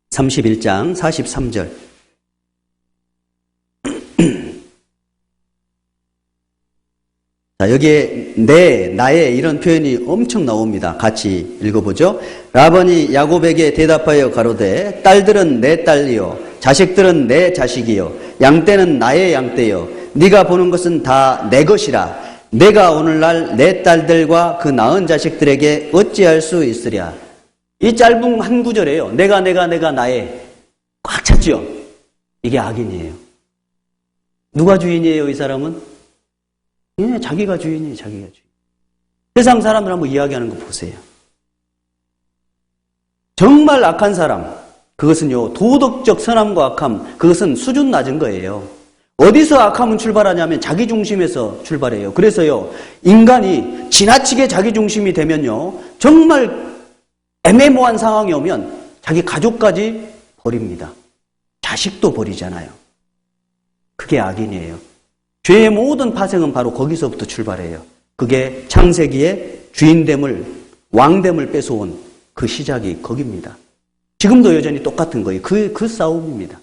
31장 43절. 자, 여기에 나의 이런 표현이 엄청 나옵니다. 같이 읽어보죠. 라반이 야곱에게 대답하여 가로되 딸들은 내 딸이요 자식들은 내 자식이요 양떼는 나의 양떼요 네가 보는 것은 다 내 것이라 내가 오늘날 내 딸들과 그 낳은 자식들에게 어찌할 수 있으랴. 이 짧은 한 구절이에요. 내가 나의. 꽉 찼죠? 이게 악인이에요. 누가 주인이에요, 이 사람은? 자기가 주인이에요, 자기가 주인. 세상 사람들 한번 이야기하는 거 보세요. 정말 악한 사람, 그것은요, 도덕적 선함과 악함, 그것은 수준 낮은 거예요. 어디서 악함은 출발하냐면 자기 중심에서 출발해요. 그래서요, 인간이 지나치게 자기 중심이 되면요, 정말 애매모호한 상황이 오면 자기 가족까지 버립니다. 자식도 버리잖아요. 그게 악인이에요. 죄의 모든 파생은 바로 거기서부터 출발해요. 그게 창세기의 주인됨을, 왕됨을 뺏어온 그 시작이 거기입니다. 지금도 여전히 똑같은 거예요. 그 싸움입니다.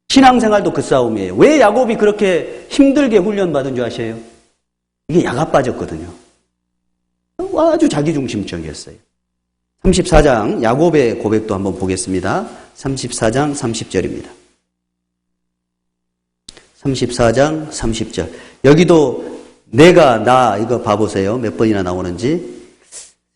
신앙생활도 그 싸움이에요. 왜 야곱이 그렇게 힘들게 훈련받은 줄 아세요? 이게 야가 빠졌거든요. 아주 자기중심적이었어요. 34장 야곱의 고백도 한번 보겠습니다. 34장 30절입니다. 34장 30절. 여기도 나 이거 봐보세요. 몇 번이나 나오는지.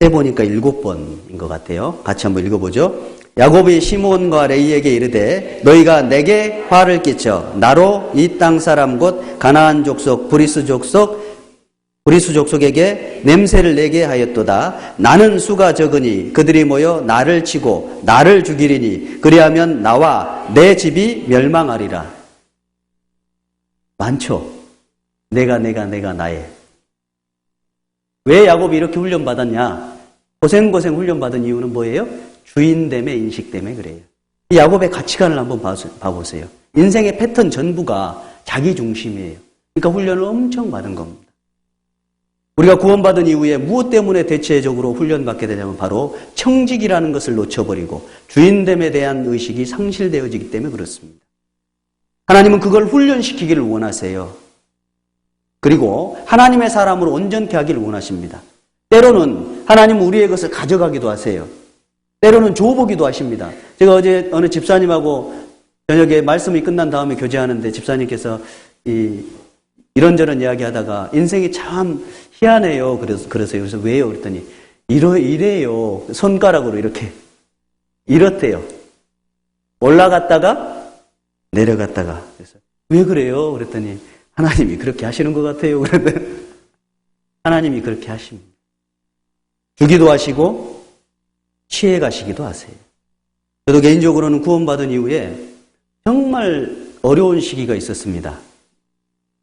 세보니까 7번인 것 같아요. 같이 한번 읽어보죠. 야곱이 시몬과 레이에게 이르되 너희가 내게 화를 끼쳐 나로 이 땅 사람 곧 가나안 족속 브리스 족속에게 냄새를 내게 하였도다. 나는 수가 적으니 그들이 모여 나를 치고 나를 죽이리니 그리하면 나와 내 집이 멸망하리라. 많죠. 내가 나의. 왜 야곱이 이렇게 훈련받았냐? 고생고생 훈련받은 이유는 뭐예요? 주인됨의 인식 때문에 그래요. 이 야곱의 가치관을 한번 봐보세요. 인생의 패턴 전부가 자기 중심이에요. 그러니까 훈련을 엄청 받은 겁니다. 우리가 구원받은 이후에 무엇 때문에 대체적으로 훈련받게 되냐면 바로 청직이라는 것을 놓쳐버리고 주인됨에 대한 의식이 상실되어지기 때문에 그렇습니다. 하나님은 그걸 훈련시키기를 원하세요. 그리고 하나님의 사람으로 온전케 하기를 원하십니다. 때로는 하나님은 우리의 것을 가져가기도 하세요. 때로는 줘보기도 하십니다. 제가 어제 어느 집사님하고 저녁에 말씀이 끝난 다음에 교제하는데 집사님께서 이런저런 이야기하다가 인생이 참 희한해요. 그래서 왜요? 그랬더니 이래요. 손가락으로 이렇대요. 올라갔다가 내려갔다가. 그래서 왜 그래요? 그랬더니 하나님이 그렇게 하시는 것 같아요. 그랬더니 하나님이 그렇게 하십니다. 주기도 하시고 취해 가시기도 하세요. 저도 개인적으로는 구원받은 이후에 정말 어려운 시기가 있었습니다.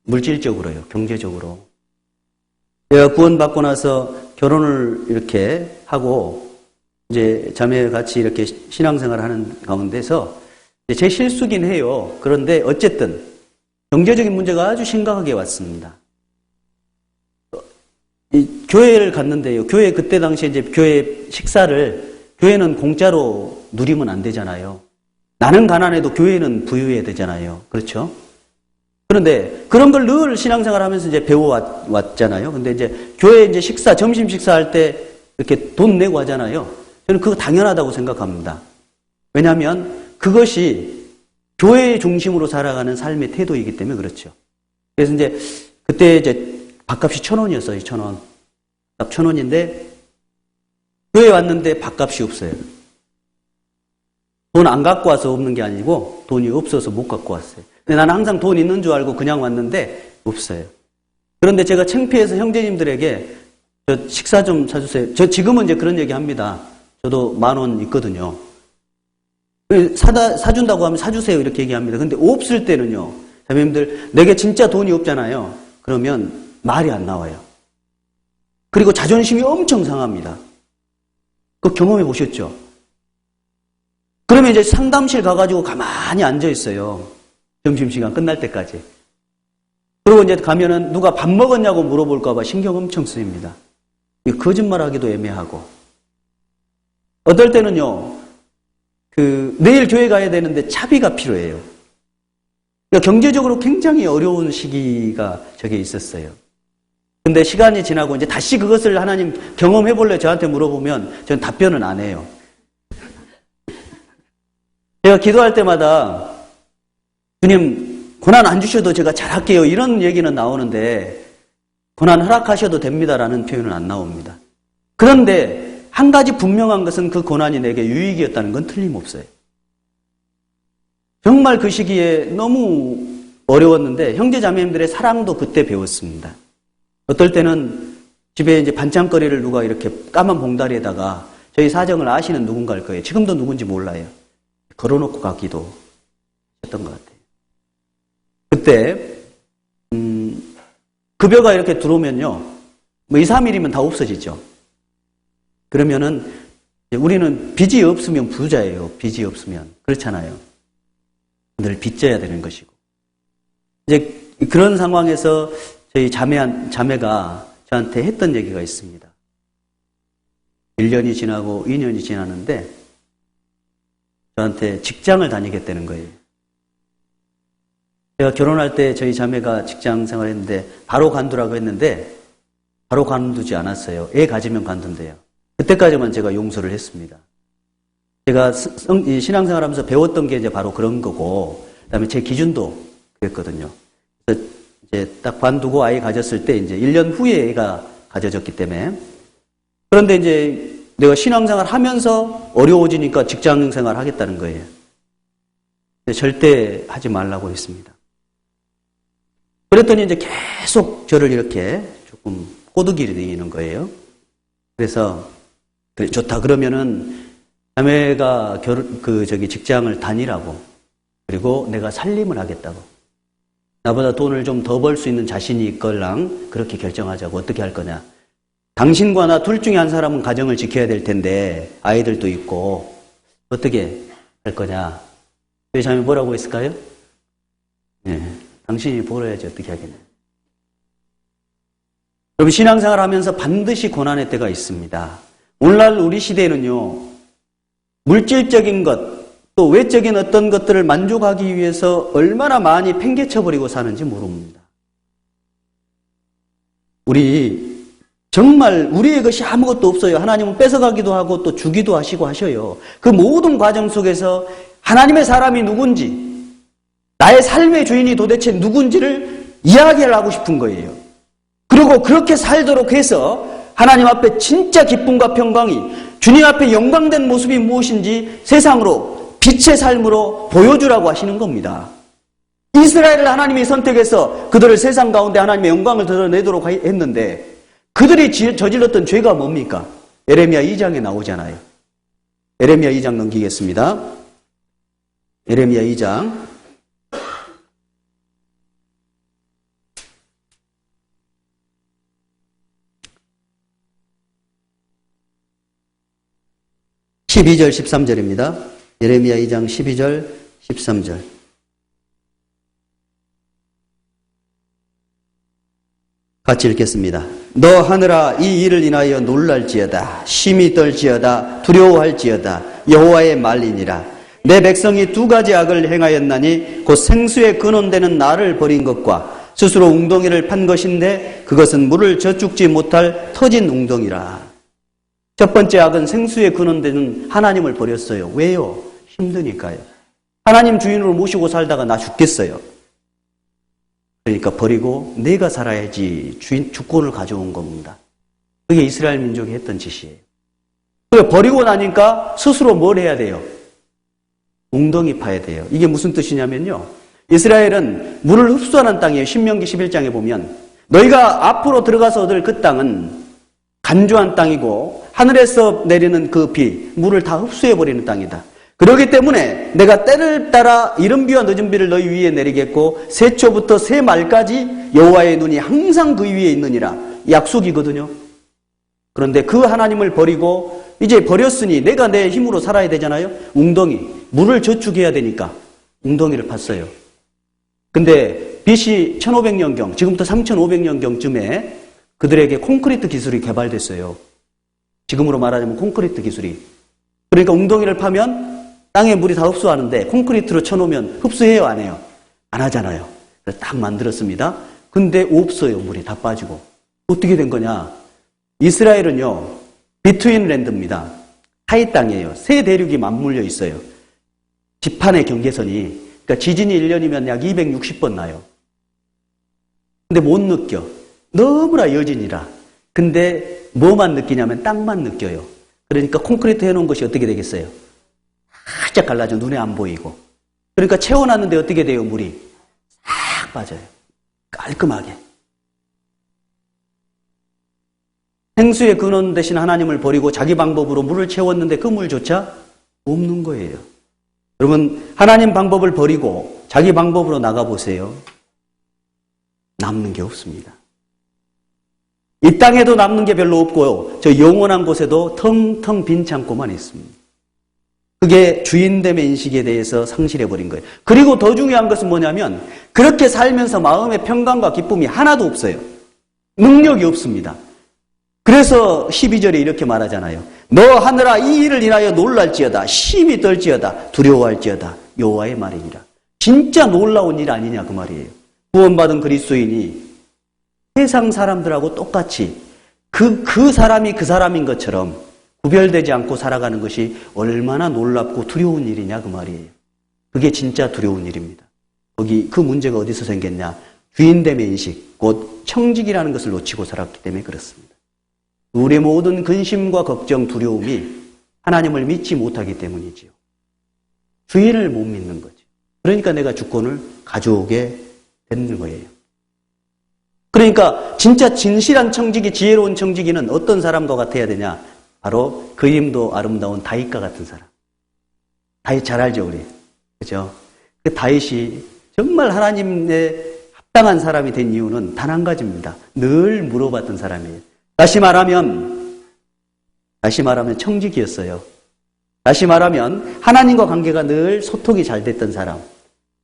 물질적으로요, 경제적으로. 제가 구원받고 나서 결혼을 이렇게 하고 이제 자매와 같이 이렇게 신앙생활을 하는 가운데서 제 실수긴 해요. 그런데 어쨌든 경제적인 문제가 아주 심각하게 왔습니다. 이 교회를 갔는데요. 교회 그때 당시에 이제 교회 식사를 교회는 공짜로 누리면 안 되잖아요. 나는 가난해도 교회는 부유해야 되잖아요. 그렇죠? 그런데 그런 걸 늘 신앙생활 하면서 이제 배워왔잖아요. 근데 이제 교회 이제 식사, 점심 식사할 때 이렇게 돈 내고 하잖아요. 저는 그거 당연하다고 생각합니다. 왜냐하면 그것이 교회 중심으로 살아가는 삶의 태도이기 때문에 그렇죠. 그래서 이제 그때 이제 밥값이 1,000원이었어요. 1,000원. 밥 1,000원인데 교회 왔는데 밥값이 없어요. 돈 안 갖고 와서 없는 게 아니고 돈이 없어서 못 갖고 왔어요. 근데 나는 항상 돈 있는 줄 알고 그냥 왔는데 없어요. 그런데 제가 창피해서 형제님들에게 저 식사 좀 사주세요. 저 지금은 이제 그런 얘기 합니다. 저도 10,000원 있거든요. 사준다고 하면 사주세요. 이렇게 얘기합니다. 근데 없을 때는요. 자매님들, 내게 진짜 돈이 없잖아요. 그러면 말이 안 나와요. 그리고 자존심이 엄청 상합니다. 그거 경험해 보셨죠? 그러면 이제 상담실 가가지고 가만히 앉아 있어요. 점심시간 끝날 때까지. 그리고 이제 가면은 누가 밥 먹었냐고 물어볼까봐 신경 엄청 쓰입니다. 거짓말하기도 애매하고. 어떨 때는요, 내일 교회 가야 되는데 차비가 필요해요. 그러니까 경제적으로 굉장히 어려운 시기가 저게 있었어요. 근데 시간이 지나고 이제 다시 그것을 하나님 경험해 볼래 저한테 물어보면 저는 답변은 안 해요. 제가 기도할 때마다 주님 고난 안 주셔도 제가 잘할게요 이런 얘기는 나오는데 고난 허락하셔도 됩니다라는 표현은 안 나옵니다. 그런데 한 가지 분명한 것은 그 고난이 내게 유익이었다는 건 틀림없어요. 정말 그 시기에 너무 어려웠는데 형제 자매님들의 사랑도 그때 배웠습니다. 어떨 때는 집에 이제 반찬거리를 누가 이렇게 까만 봉다리에다가 저희 사정을 아시는 누군가일 거예요. 지금도 누군지 몰라요. 걸어놓고 가기도 했던 것 같아요. 그때 급여가 이렇게 들어오면요. 뭐 2, 3일이면 다 없어지죠. 그러면은 우리는 빚이 없으면 부자예요. 빚이 없으면. 그렇잖아요. 늘 빚져야 되는 것이고. 이제 그런 상황에서 저희 자매가 저한테 했던 얘기가 있습니다. 1년이 지나고 2년이 지나는데 저한테 직장을 다니겠다는 거예요. 제가 결혼할 때 저희 자매가 직장 생활했는데 바로 관두라고 했는데 바로 관두지 않았어요. 애 가지면 관둔대요. 그때까지만 제가 용서를 했습니다. 제가 신앙생활하면서 배웠던 게 이제 바로 그런 거고, 그다음에 제 기준도 그랬거든요. 그래서 이제 딱 관두고 아이 가졌을 때 이제 1년 후에 애가 가져졌기 때문에 그런데 이제 내가 신앙생활 하면서 어려워지니까 직장생활 하겠다는 거예요. 근데 절대 하지 말라고 했습니다. 그랬더니 이제 계속 저를 이렇게 조금 꼬드기를 내리는 거예요. 그래서 그래, 좋다 그러면은 자매가 직장을 다니라고 그리고 내가 살림을 하겠다고 나보다 돈을 좀 더 벌 수 있는 자신이 있걸랑 그렇게 결정하자고 어떻게 할 거냐. 당신과 나 둘 중에 한 사람은 가정을 지켜야 될 텐데 아이들도 있고 어떻게 할 거냐. 왜 자매 뭐라고 했을까요? 네, 당신이 벌어야지 어떻게 하겠냐. 여러분 신앙생활 하면서 반드시 고난의 때가 있습니다. 오늘날 우리 시대에는요. 물질적인 것 또 외적인 어떤 것들을 만족하기 위해서 얼마나 많이 팽개쳐버리고 사는지 모릅니다. 우리 정말 우리의 것이 아무것도 없어요. 하나님은 뺏어가기도 하고 또 주기도 하시고 하셔요. 그 모든 과정 속에서 하나님의 사람이 누군지 나의 삶의 주인이 도대체 누군지를 이야기를 하고 싶은 거예요. 그리고 그렇게 살도록 해서 하나님 앞에 진짜 기쁨과 평강이 주님 앞에 영광된 모습이 무엇인지 세상으로 빛의 삶으로 보여주라고 하시는 겁니다. 이스라엘을 하나님이 선택해서 그들을 세상 가운데 하나님의 영광을 드러내도록 했는데 그들이 저질렀던 죄가 뭡니까? 에레미야 2장에 나오잖아요. 에레미야 2장 넘기겠습니다. 에레미야 2장 12절 13절입니다. 예레미야 2장 12절 13절. 같이 읽겠습니다. 너 하늘아 이 일을 인하여 놀랄지어다. 심히 떨지어다. 두려워할지어다. 여호와의 말이니라. 내 백성이 두 가지 악을 행하였나니 곧 생수에 근원되는 나를 버린 것과 스스로 웅덩이를 판 것인데 그것은 물을 저축지 못할 터진 웅덩이라. 첫 번째 악은 생수에 근원되는 하나님을 버렸어요. 왜요? 힘드니까요. 하나님 주인으로 모시고 살다가 나 죽겠어요. 그러니까 버리고 내가 살아야지 주권을 가져온 겁니다. 그게 이스라엘 민족이 했던 짓이에요. 그래 버리고 나니까 스스로 뭘 해야 돼요? 웅덩이 파야 돼요. 이게 무슨 뜻이냐면요. 이스라엘은 물을 흡수하는 땅이에요. 신명기 11장에 보면 너희가 앞으로 들어가서 얻을 그 땅은 간조한 땅이고 하늘에서 내리는 그 비, 물을 다 흡수해버리는 땅이다. 그렇기 때문에 내가 때를 따라 이른 비와 늦은 비를 너희 위에 내리겠고 새초부터 새말까지 여호와의 눈이 항상 그 위에 있느니라. 약속이거든요. 그런데 그 하나님을 버리고 이제 버렸으니 내가 내 힘으로 살아야 되잖아요. 웅덩이, 물을 저축해야 되니까 웅덩이를 팠어요. 근데 BC 1500년경, 지금부터 3500년경쯤에 그들에게 콘크리트 기술이 개발됐어요. 지금으로 말하자면 콘크리트 기술이. 그러니까 웅덩이를 파면 땅에 물이 다 흡수하는데 콘크리트로 쳐놓으면 흡수해요, 안 해요? 안 하잖아요. 그래서 딱 만들었습니다. 근데 없어요, 물이 다 빠지고. 어떻게 된 거냐? 이스라엘은요, 비트윈 랜드입니다. 사이 땅이에요. 세 대륙이 맞물려 있어요. 지판의 경계선이. 그러니까 지진이 1년이면 약 260번 나요. 근데 못 느껴. 너무나 여진이라. 근데 뭐만 느끼냐면 땅만 느껴요. 그러니까 콘크리트 해놓은 것이 어떻게 되겠어요? 살짝 갈라져 눈에 안 보이고. 그러니까 채워놨는데 어떻게 돼요? 물이 싹 빠져요. 깔끔하게. 생수의 근원 대신 하나님을 버리고 자기 방법으로 물을 채웠는데 그 물조차 없는 거예요. 여러분 하나님 방법을 버리고 자기 방법으로 나가보세요. 남는 게 없습니다. 이 땅에도 남는 게 별로 없고요. 저 영원한 곳에도 텅텅 빈 창고만 있습니다. 그게 주인됨의 인식에 대해서 상실해버린 거예요. 그리고 더 중요한 것은 뭐냐면 그렇게 살면서 마음의 평강과 기쁨이 하나도 없어요. 능력이 없습니다. 그래서 12절에 이렇게 말하잖아요. 너 하늘아 이 일을 인하여 놀랄지어다. 심히 떨지어다. 두려워할지어다. 여호와의 말이니라. 진짜 놀라운 일 아니냐 그 말이에요. 구원받은 그리스도인이 세상 사람들하고 똑같이 그 사람이 그 사람인 것처럼 구별되지 않고 살아가는 것이 얼마나 놀랍고 두려운 일이냐 그 말이에요. 그게 진짜 두려운 일입니다. 그 문제가 어디서 생겼냐? 주인됨의 인식, 곧 청직이라는 것을 놓치고 살았기 때문에 그렇습니다. 우리의 모든 근심과 걱정, 두려움이 하나님을 믿지 못하기 때문이지요. 주인을 못 믿는 거죠. 그러니까 내가 주권을 가져오게 되는 거예요. 그러니까 진짜 진실한 청지기, 지혜로운 청지기는 어떤 사람과 같아야 되냐? 바로 그림도 아름다운 다윗과 같은 사람. 다윗 잘 알죠, 우리? 그죠? 그 다윗이 정말 하나님의 합당한 사람이 된 이유는 단 한 가지입니다. 늘 물어봤던 사람이에요. 다시 말하면 청지기였어요. 다시 말하면 하나님과 관계가 늘 소통이 잘 됐던 사람.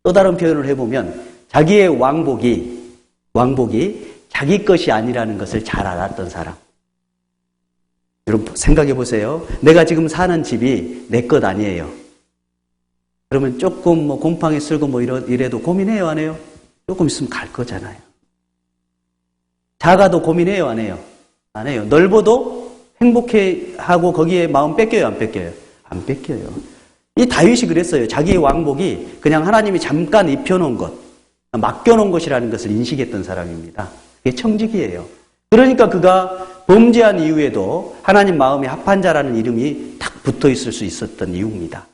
또 다른 표현을 해보면 자기의 왕복이 자기 것이 아니라는 것을 잘 알았던 사람. 여러분 생각해 보세요. 내가 지금 사는 집이 내 것 아니에요. 그러면 조금 곰팡이 쓸고 이래도 고민해요, 안 해요? 조금 있으면 갈 거잖아요. 작아도 고민해요, 안 해요? 안 해요. 넓어도 행복해하고 거기에 마음 뺏겨요, 안 뺏겨요? 안 뺏겨요. 이 다윗이 그랬어요. 자기의 왕복이 그냥 하나님이 잠깐 입혀놓은 것, 맡겨놓은 것이라는 것을 인식했던 사람입니다. 그게 청지기예요. 그러니까 그가 범죄한 이후에도 하나님 마음에 합한 자라는 이름이 딱 붙어 있을 수 있었던 이유입니다.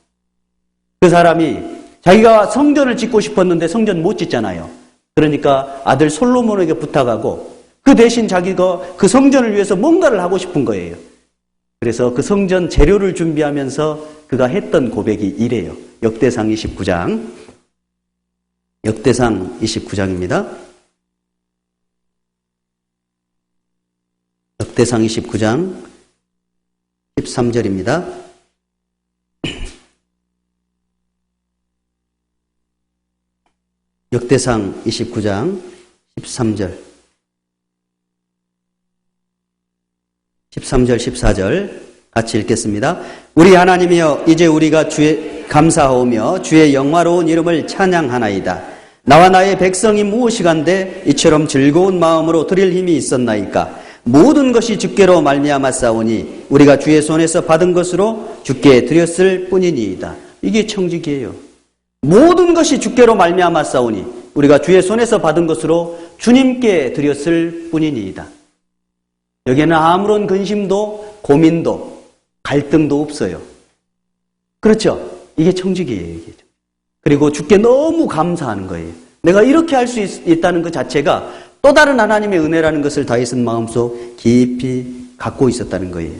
그 사람이 자기가 성전을 짓고 싶었는데 성전 못 짓잖아요. 그러니까 아들 솔로몬에게 부탁하고 그 대신 자기가 그 성전을 위해서 뭔가를 하고 싶은 거예요. 그래서 그 성전 재료를 준비하면서 그가 했던 고백이 이래요. 역대상 29장. 역대상 29장입니다. 역대상 29장 13절입니다. 역대상 29장 13절, 14절 같이 읽겠습니다. 우리 하나님이여 이제 우리가 주의 감사하오며 주의 영화로운 이름을 찬양하나이다. 나와 나의 백성이 무엇이간데 이처럼 즐거운 마음으로 드릴 힘이 있었나이까. 모든 것이 주께로 말미암아 싸우니 우리가 주의 손에서 받은 것으로 주께 드렸을 뿐이니이다. 이게 청지기예요. 모든 것이 주께로 말미암아 싸우니 우리가 주의 손에서 받은 것으로 주님께 드렸을 뿐이니이다. 여기에는 아무런 근심도 고민도 갈등도 없어요. 그렇죠? 이게 청지기예요. 이게. 그리고 주께 너무 감사하는 거예요. 내가 이렇게 할 수 있다는 것 자체가 또 다른 하나님의 은혜라는 것을 다윗은 마음속 깊이 갖고 있었다는 거예요.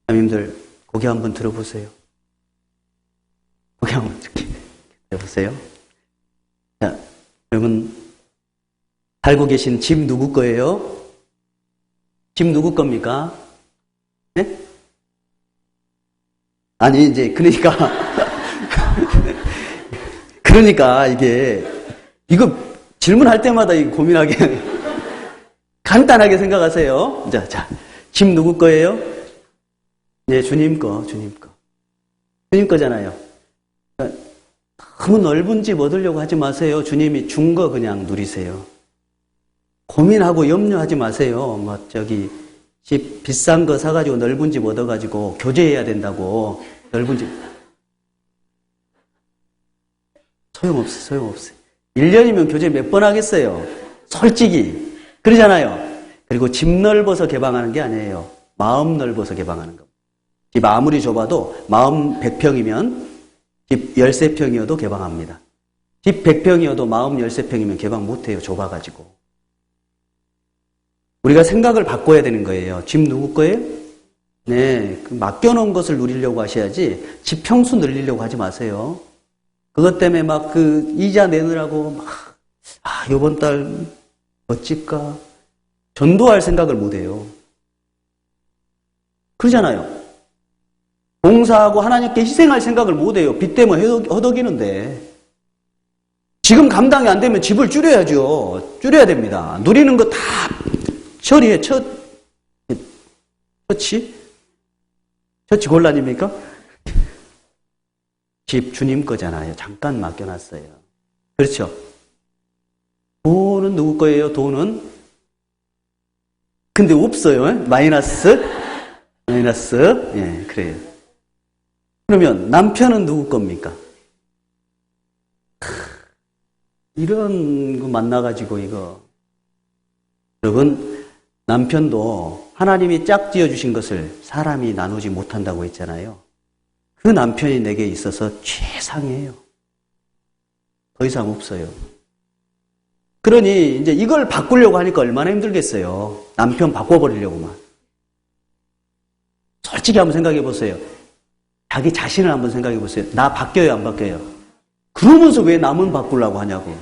자매님들 고개 한번 들어보세요. 고개 한번 들어보세요. 자, 여러분 살고 계신 집 누구 거예요? 집 누구 겁니까? 네? 아니 이제 그러니까 이거 질문할 때마다 고민하게 간단하게 생각하세요. 자, 집 누구 거예요? 네, 주님 거잖아요. 그러니까 너무 넓은 집 얻으려고 하지 마세요. 주님이 준 거 그냥 누리세요. 고민하고 염려하지 마세요. 집 비싼 거 사가지고 넓은 집 얻어가지고 교제해야 된다고 넓은 집. 소용없어요. 1년이면 교제 몇 번 하겠어요? 솔직히. 그러잖아요. 그리고 집 넓어서 개방하는 게 아니에요. 마음 넓어서 개방하는 겁니다. 집 아무리 좁아도 마음 100평이면 집 13평이어도 개방합니다. 집 100평이어도 마음 13평이면 개방 못해요. 좁아가지고. 우리가 생각을 바꿔야 되는 거예요. 집 누구 거예요? 네, 맡겨놓은 것을 누리려고 하셔야지 집 평수 늘리려고 하지 마세요. 그것 때문에 이자 내느라고 요번 달 어찔까? 전도할 생각을 못 해요. 그러잖아요. 봉사하고 하나님께 희생할 생각을 못 해요. 빚 때문에 허덕이는데. 지금 감당이 안 되면 집을 줄여야죠. 줄여야 됩니다. 누리는 거 다 처리해. 처치 곤란입니까? 집 주님 거잖아요. 잠깐 맡겨놨어요. 그렇죠? 돈은 누구 거예요? 돈은? 근데 없어요. 마이너스? 예, 그래요. 그러면 남편은 누구 겁니까? 이런 거 만나가지고 여러분, 남편도 하나님이 짝 지어주신 것을 사람이 나누지 못한다고 했잖아요. 그 남편이 내게 있어서 최상이에요. 더 이상 없어요. 그러니 이제 이걸 바꾸려고 하니까 얼마나 힘들겠어요. 남편 바꿔버리려고만. 솔직히 한번 생각해 보세요. 자기 자신을 한번 생각해 보세요. 나 바뀌어요, 안 바뀌어요? 그러면서 왜 남은 바꾸려고 하냐고.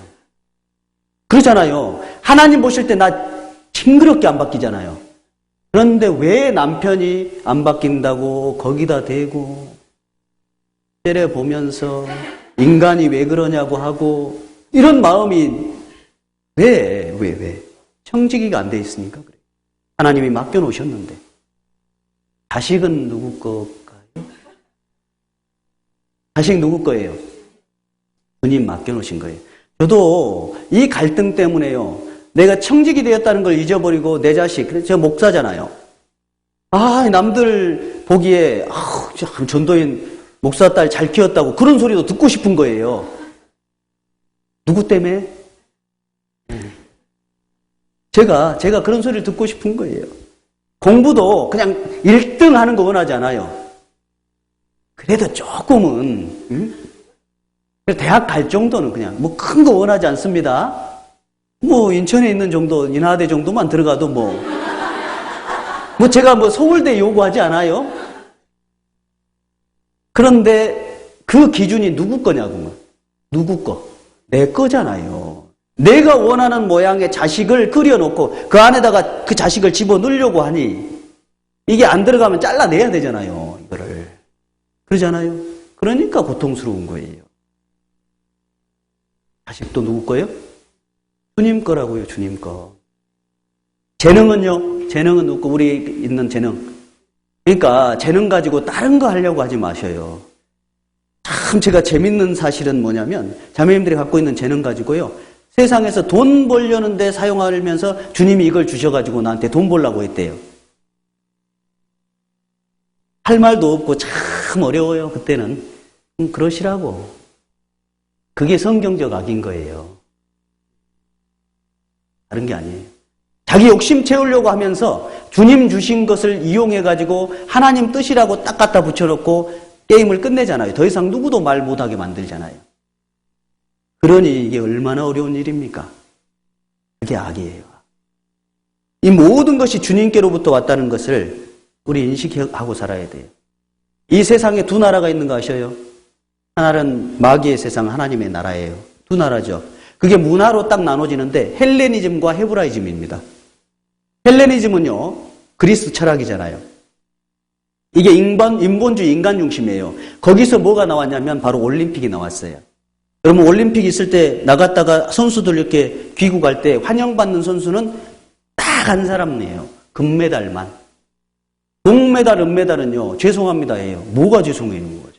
그러잖아요. 하나님 보실 때 나 징그럽게 안 바뀌잖아요. 그런데 왜 남편이 안 바뀐다고 거기다 대고 때려보면서 인간이 왜 그러냐고 하고 이런 마음이 왜? 청지기가 안 돼 있으니까 그래요. 하나님이 맡겨놓으셨는데. 자식은 누구 걸까요? 자식 누구 거예요? 주님 맡겨놓으신 거예요. 저도 이 갈등 때문에요. 내가 청직이 되었다는 걸 잊어버리고 내 자식, 제가 목사잖아요. 남들 보기에 전도인 목사 딸 잘 키웠다고 그런 소리도 듣고 싶은 거예요. 누구 때문에? 제가 그런 소리를 듣고 싶은 거예요. 공부도 그냥 1등 하는 거 원하지 않아요. 그래도 조금은 대학 갈 정도는 그냥 큰 거 원하지 않습니다. 인천에 있는 정도, 인하대 정도만 들어가도 제가 서울대 요구하지 않아요. 그런데 그 기준이 누구 거냐고. 누구 거? 내 거잖아요. 내가 원하는 모양의 자식을 그려놓고 그 안에다가 그 자식을 집어넣으려고 하니 이게 안 들어가면 잘라내야 되잖아요. 이거를. 그러잖아요. 그러니까 고통스러운 거예요. 자식도 누구 거예요? 주님 거라고요, 주님 거. 재능은요? 재능은 누구 거? 우리 있는 재능. 그러니까 재능 가지고 다른 거 하려고 하지 마셔요. 참 제가 재밌는 사실은 뭐냐면 자매님들이 갖고 있는 재능 가지고요. 세상에서 돈 벌려는데 사용하면서 주님이 이걸 주셔가지고 나한테 돈 벌라고 했대요. 할 말도 없고 참 어려워요, 그때는. 그러시라고. 그게 성경적 악인 거예요. 다른 게 아니에요. 자기 욕심 채우려고 하면서 주님 주신 것을 이용해가지고 하나님 뜻이라고 딱 갖다 붙여놓고 게임을 끝내잖아요. 더 이상 누구도 말 못하게 만들잖아요. 그러니 이게 얼마나 어려운 일입니까? 그게 악이에요. 이 모든 것이 주님께로부터 왔다는 것을 우리 인식하고 살아야 돼요. 이 세상에 두 나라가 있는 거 아셔요? 하나는 마귀의 세상, 하나님의 나라예요. 두 나라죠. 그게 문화로 딱 나눠지는데 헬레니즘과 헤브라이즘입니다. 헬레니즘은요, 그리스 철학이잖아요. 이게 인본주의 인간 중심이에요. 거기서 뭐가 나왔냐면 바로 올림픽이 나왔어요. 여러분 올림픽 있을 때 나갔다가 선수들 이렇게 귀국할 때 환영받는 선수는 딱 한 사람이에요. 금메달만. 동메달, 은메달은요, 죄송합니다 예요. 뭐가 죄송해 있는 거죠?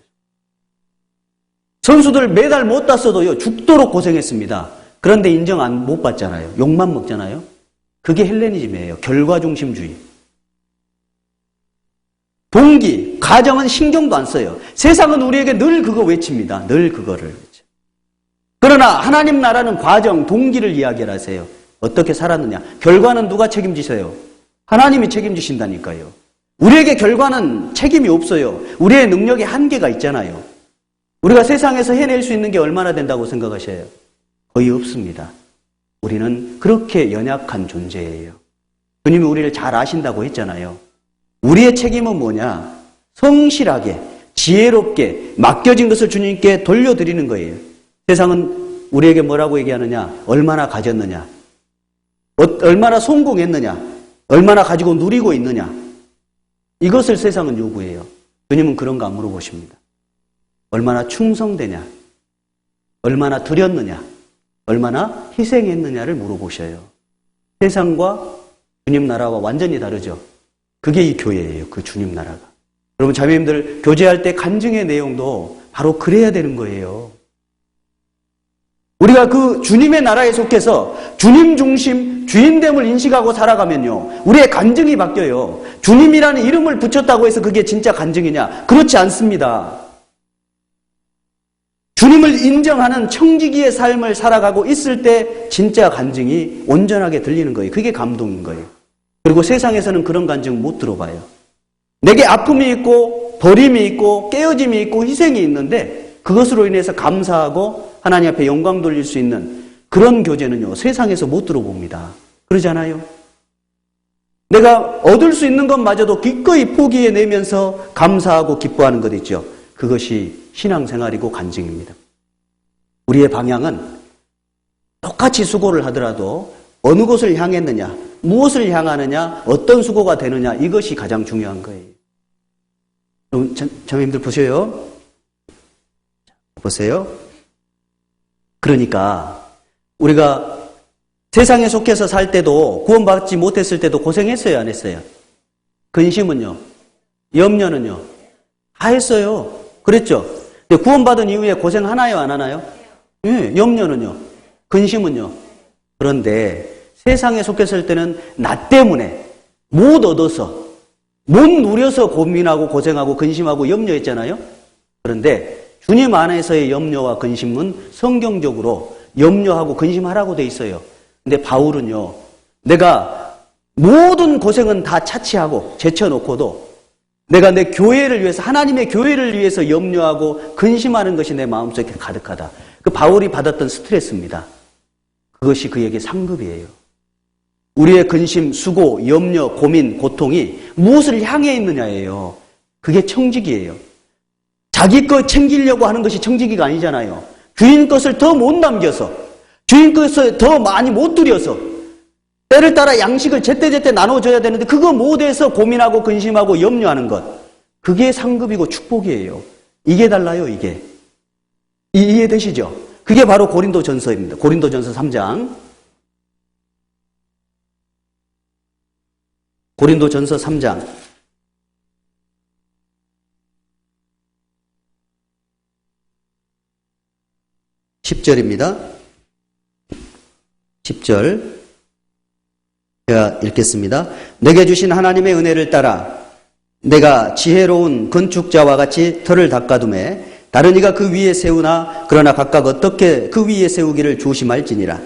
선수들 메달 못 땄어도요, 죽도록 고생했습니다. 그런데 인정 못 받잖아요. 욕만 먹잖아요. 그게 헬레니즘이에요. 결과중심주의. 동기, 가정은 신경도 안 써요. 세상은 우리에게 늘 그거 외칩니다. 늘 그거를 외쳐. 그러나 하나님 나라는 과정, 동기를 이야기를 하세요. 어떻게 살았느냐. 결과는 누가 책임지세요? 하나님이 책임지신다니까요. 우리에게 결과는 책임이 없어요. 우리의 능력에 한계가 있잖아요. 우리가 세상에서 해낼 수 있는 게 얼마나 된다고 생각하셔요? 거의 없습니다. 우리는 그렇게 연약한 존재예요. 주님이 우리를 잘 아신다고 했잖아요. 우리의 책임은 뭐냐? 성실하게, 지혜롭게 맡겨진 것을 주님께 돌려드리는 거예요. 세상은 우리에게 뭐라고 얘기하느냐? 얼마나 가졌느냐? 얼마나 성공했느냐? 얼마나 가지고 누리고 있느냐? 이것을 세상은 요구해요. 주님은 그런 거 안 물어보십니다. 얼마나 충성되냐? 얼마나 드렸느냐? 얼마나 희생했느냐를 물어보셔요. 세상과 주님 나라와 완전히 다르죠. 그게 이 교회예요. 그 주님 나라가. 여러분 자매님들 교제할 때 간증의 내용도 바로 그래야 되는 거예요. 우리가 그 주님의 나라에 속해서 주님 중심, 주인됨을 인식하고 살아가면요. 우리의 간증이 바뀌어요. 주님이라는 이름을 붙였다고 해서 그게 진짜 간증이냐? 그렇지 않습니다. 주님을 인정하는 청지기의 삶을 살아가고 있을 때 진짜 간증이 온전하게 들리는 거예요. 그게 감동인 거예요. 그리고 세상에서는 그런 간증 못 들어봐요. 내게 아픔이 있고 버림이 있고 깨어짐이 있고 희생이 있는데 그것으로 인해서 감사하고 하나님 앞에 영광 돌릴 수 있는 그런 교제는요. 세상에서 못 들어봅니다. 그러잖아요. 내가 얻을 수 있는 것마저도 기꺼이 포기해내면서 감사하고 기뻐하는 것 있죠. 그것이 신앙생활이고 간증입니다. 우리의 방향은 똑같이 수고를 하더라도 어느 곳을 향했느냐, 무엇을 향하느냐, 어떤 수고가 되느냐 이것이 가장 중요한 거예요. 자매님들 보세요. 보세요. 그러니까 우리가 세상에 속해서 살 때도 구원받지 못했을 때도 고생했어요, 안 했어요? 근심은요? 염려는요? 다 했어요. 그랬죠? 근데 구원받은 이후에 고생하나요, 안 하나요? 예, 염려는요? 근심은요? 그런데 세상에 속했을 때는 나 때문에 못 얻어서 못 누려서 고민하고 고생하고 근심하고 염려했잖아요. 그런데 주님 안에서의 염려와 근심은 성경적으로 염려하고 근심하라고 돼 있어요. 근데 바울은요. 내가 모든 고생은 다 차치하고 제쳐놓고도 내가 내 교회를 위해서 하나님의 교회를 위해서 염려하고 근심하는 것이 내 마음속에 가득하다. 그 바울이 받았던 스트레스입니다. 그것이 그에게 상급이에요. 우리의 근심, 수고, 염려, 고민, 고통이 무엇을 향해 있느냐예요. 그게 청지기예요. 자기 것 챙기려고 하는 것이 청지기가 아니잖아요. 주인 것을 더 못 남겨서 주인 것을 더 많이 못 드려서 때를 따라 양식을 제때제때 나눠줘야 되는데 그거 못해서 고민하고 근심하고 염려하는 것. 그게 상급이고 축복이에요. 이게 달라요, 이게. 이해되시죠? 그게 바로 고린도전서입니다. 고린도전서 3장. 고린도전서 3장. 10절입니다. 10절 제가 읽겠습니다. 내게 주신 하나님의 은혜를 따라 내가 지혜로운 건축자와 같이 터를 닦아두매 다른 이가 그 위에 세우나 그러나 각각 어떻게 그 위에 세우기를 조심할지니라.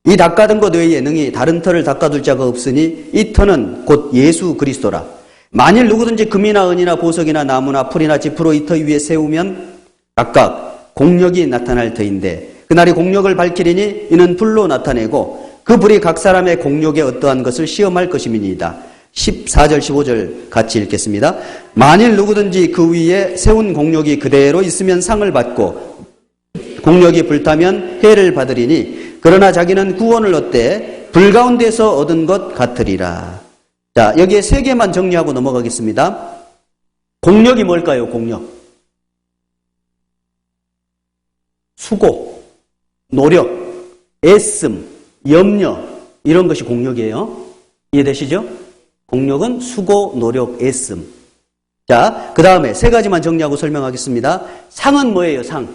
이 닦아둔 것 외에 능히 다른 터를 닦아둘 자가 없으니 이 터는 곧 예수 그리스도라. 만일 누구든지 금이나 은이나 보석이나 나무나 풀이나 지프로 이 터 위에 세우면 각각 공력이 나타날 터인데 그날이 공력을 밝히리니 이는 불로 나타내고 그 불이 각 사람의 공력에 어떠한 것을 시험할 것임이니이다. 14절 15절 같이 읽겠습니다. 만일 누구든지 그 위에 세운 공력이 그대로 있으면 상을 받고 공력이 불타면 해를 받으리니 그러나 자기는 구원을 얻되 불 가운데서 얻은 것 같으리라. 자, 여기에 세 개만 정리하고 넘어가겠습니다. 공력이 뭘까요? 공력. 수고, 노력, 애씀, 염려 이런 것이 공력이에요. 이해되시죠? 공력은 수고, 노력, 애씀. 자, 그 다음에 세 가지만 정리하고 설명하겠습니다. 상은 뭐예요? 상.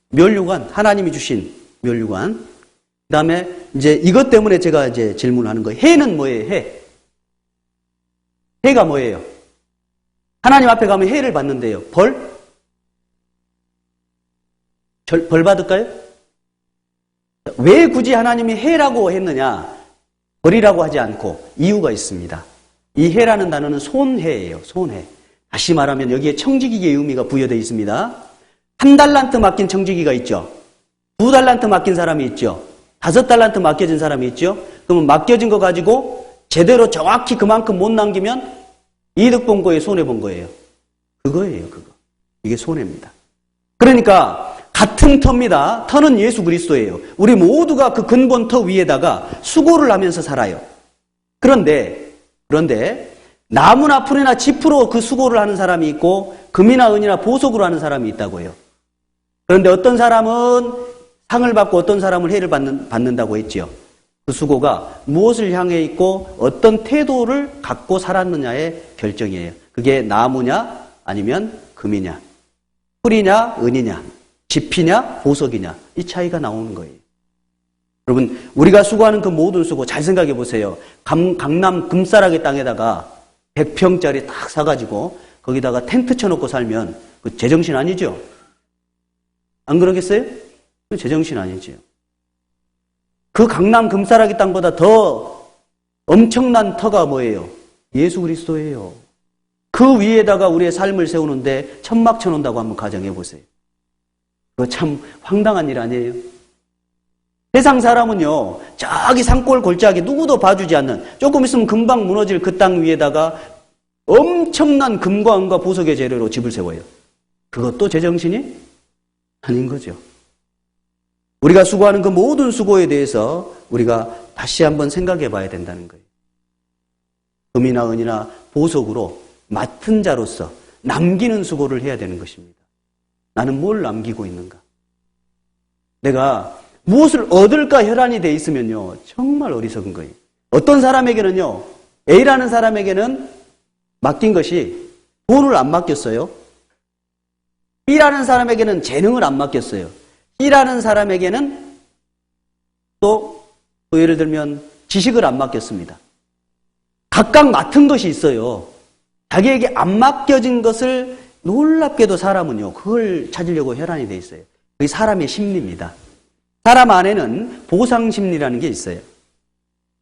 멸류관. 하나님이 주신 멸류관. 그 다음에 이제 이것 때문에 제가 이제 질문을 하는 거예요. 해는 뭐예요? 해. 해가 뭐예요? 하나님 앞에 가면 해를 받는데요. 벌? 벌 받을까요? 왜 굳이 하나님이 해라고 했느냐? 벌이라고 하지 않고 이유가 있습니다. 이 해라는 단어는 손해예요. 손해. 다시 말하면 여기에 청지기의 의미가 부여되어 있습니다. 1달란트 맡긴 청지기가 있죠. 2달란트 맡긴 사람이 있죠. 5달란트 맡겨진 사람이 있죠. 그러면 맡겨진 거 가지고 제대로 정확히 그만큼 못 남기면 이득 본 거예요? 손해 본 거예요? 그거예요. 그거. 이게 손해입니다. 그러니까 같은 터입니다. 터는 예수 그리스도예요. 우리 모두가 그 근본 터 위에다가 수고를 하면서 살아요. 그런데 나무나 풀이나 지프로 그 수고를 하는 사람이 있고 금이나 은이나 보석으로 하는 사람이 있다고요. 그런데 어떤 사람은 상을 받고 어떤 사람은 해를 받는다고 했죠. 그 수고가 무엇을 향해 있고 어떤 태도를 갖고 살았느냐의 결정이에요. 그게 나무냐 아니면 금이냐 풀이냐 은이냐 지피냐 보석이냐 이 차이가 나오는 거예요. 여러분 우리가 수고하는 그 모든 수고 잘 생각해 보세요. 강남 금싸라기 땅에다가 100평짜리 딱 사가지고 거기다가 텐트 쳐놓고 살면 그 제정신 아니죠? 안 그러겠어요? 제정신 아니죠. 그 강남 금싸라기 땅보다 더 엄청난 터가 뭐예요? 예수 그리스도예요. 그 위에다가 우리의 삶을 세우는데 천막 쳐놓는다고 한번 가정해 보세요. 그거 참 황당한 일 아니에요? 세상 사람은요, 저기 산골 골짜기 누구도 봐주지 않는 조금 있으면 금방 무너질 그 땅 위에다가 엄청난 금과 은과 보석의 재료로 집을 세워요. 그것도 제정신이 아닌 거죠. 우리가 수고하는 그 모든 수고에 대해서 우리가 다시 한번 생각해 봐야 된다는 거예요. 금이나 은이나 보석으로 맡은 자로서 남기는 수고를 해야 되는 것입니다. 나는 뭘 남기고 있는가? 내가 무엇을 얻을까 혈안이 돼 있으면요, 정말 어리석은 거예요. 어떤 사람에게는요, A라는 사람에게는 맡긴 것이 돈을 안 맡겼어요. B라는 사람에게는 재능을 안 맡겼어요. C라는 사람에게는 또 예를 들면 지식을 안 맡겼습니다. 각각 맡은 것이 있어요. 자기에게 안 맡겨진 것을 놀랍게도 사람은요, 그걸 찾으려고 혈안이 돼 있어요. 그게 사람의 심리입니다. 사람 안에는 보상심리라는 게 있어요.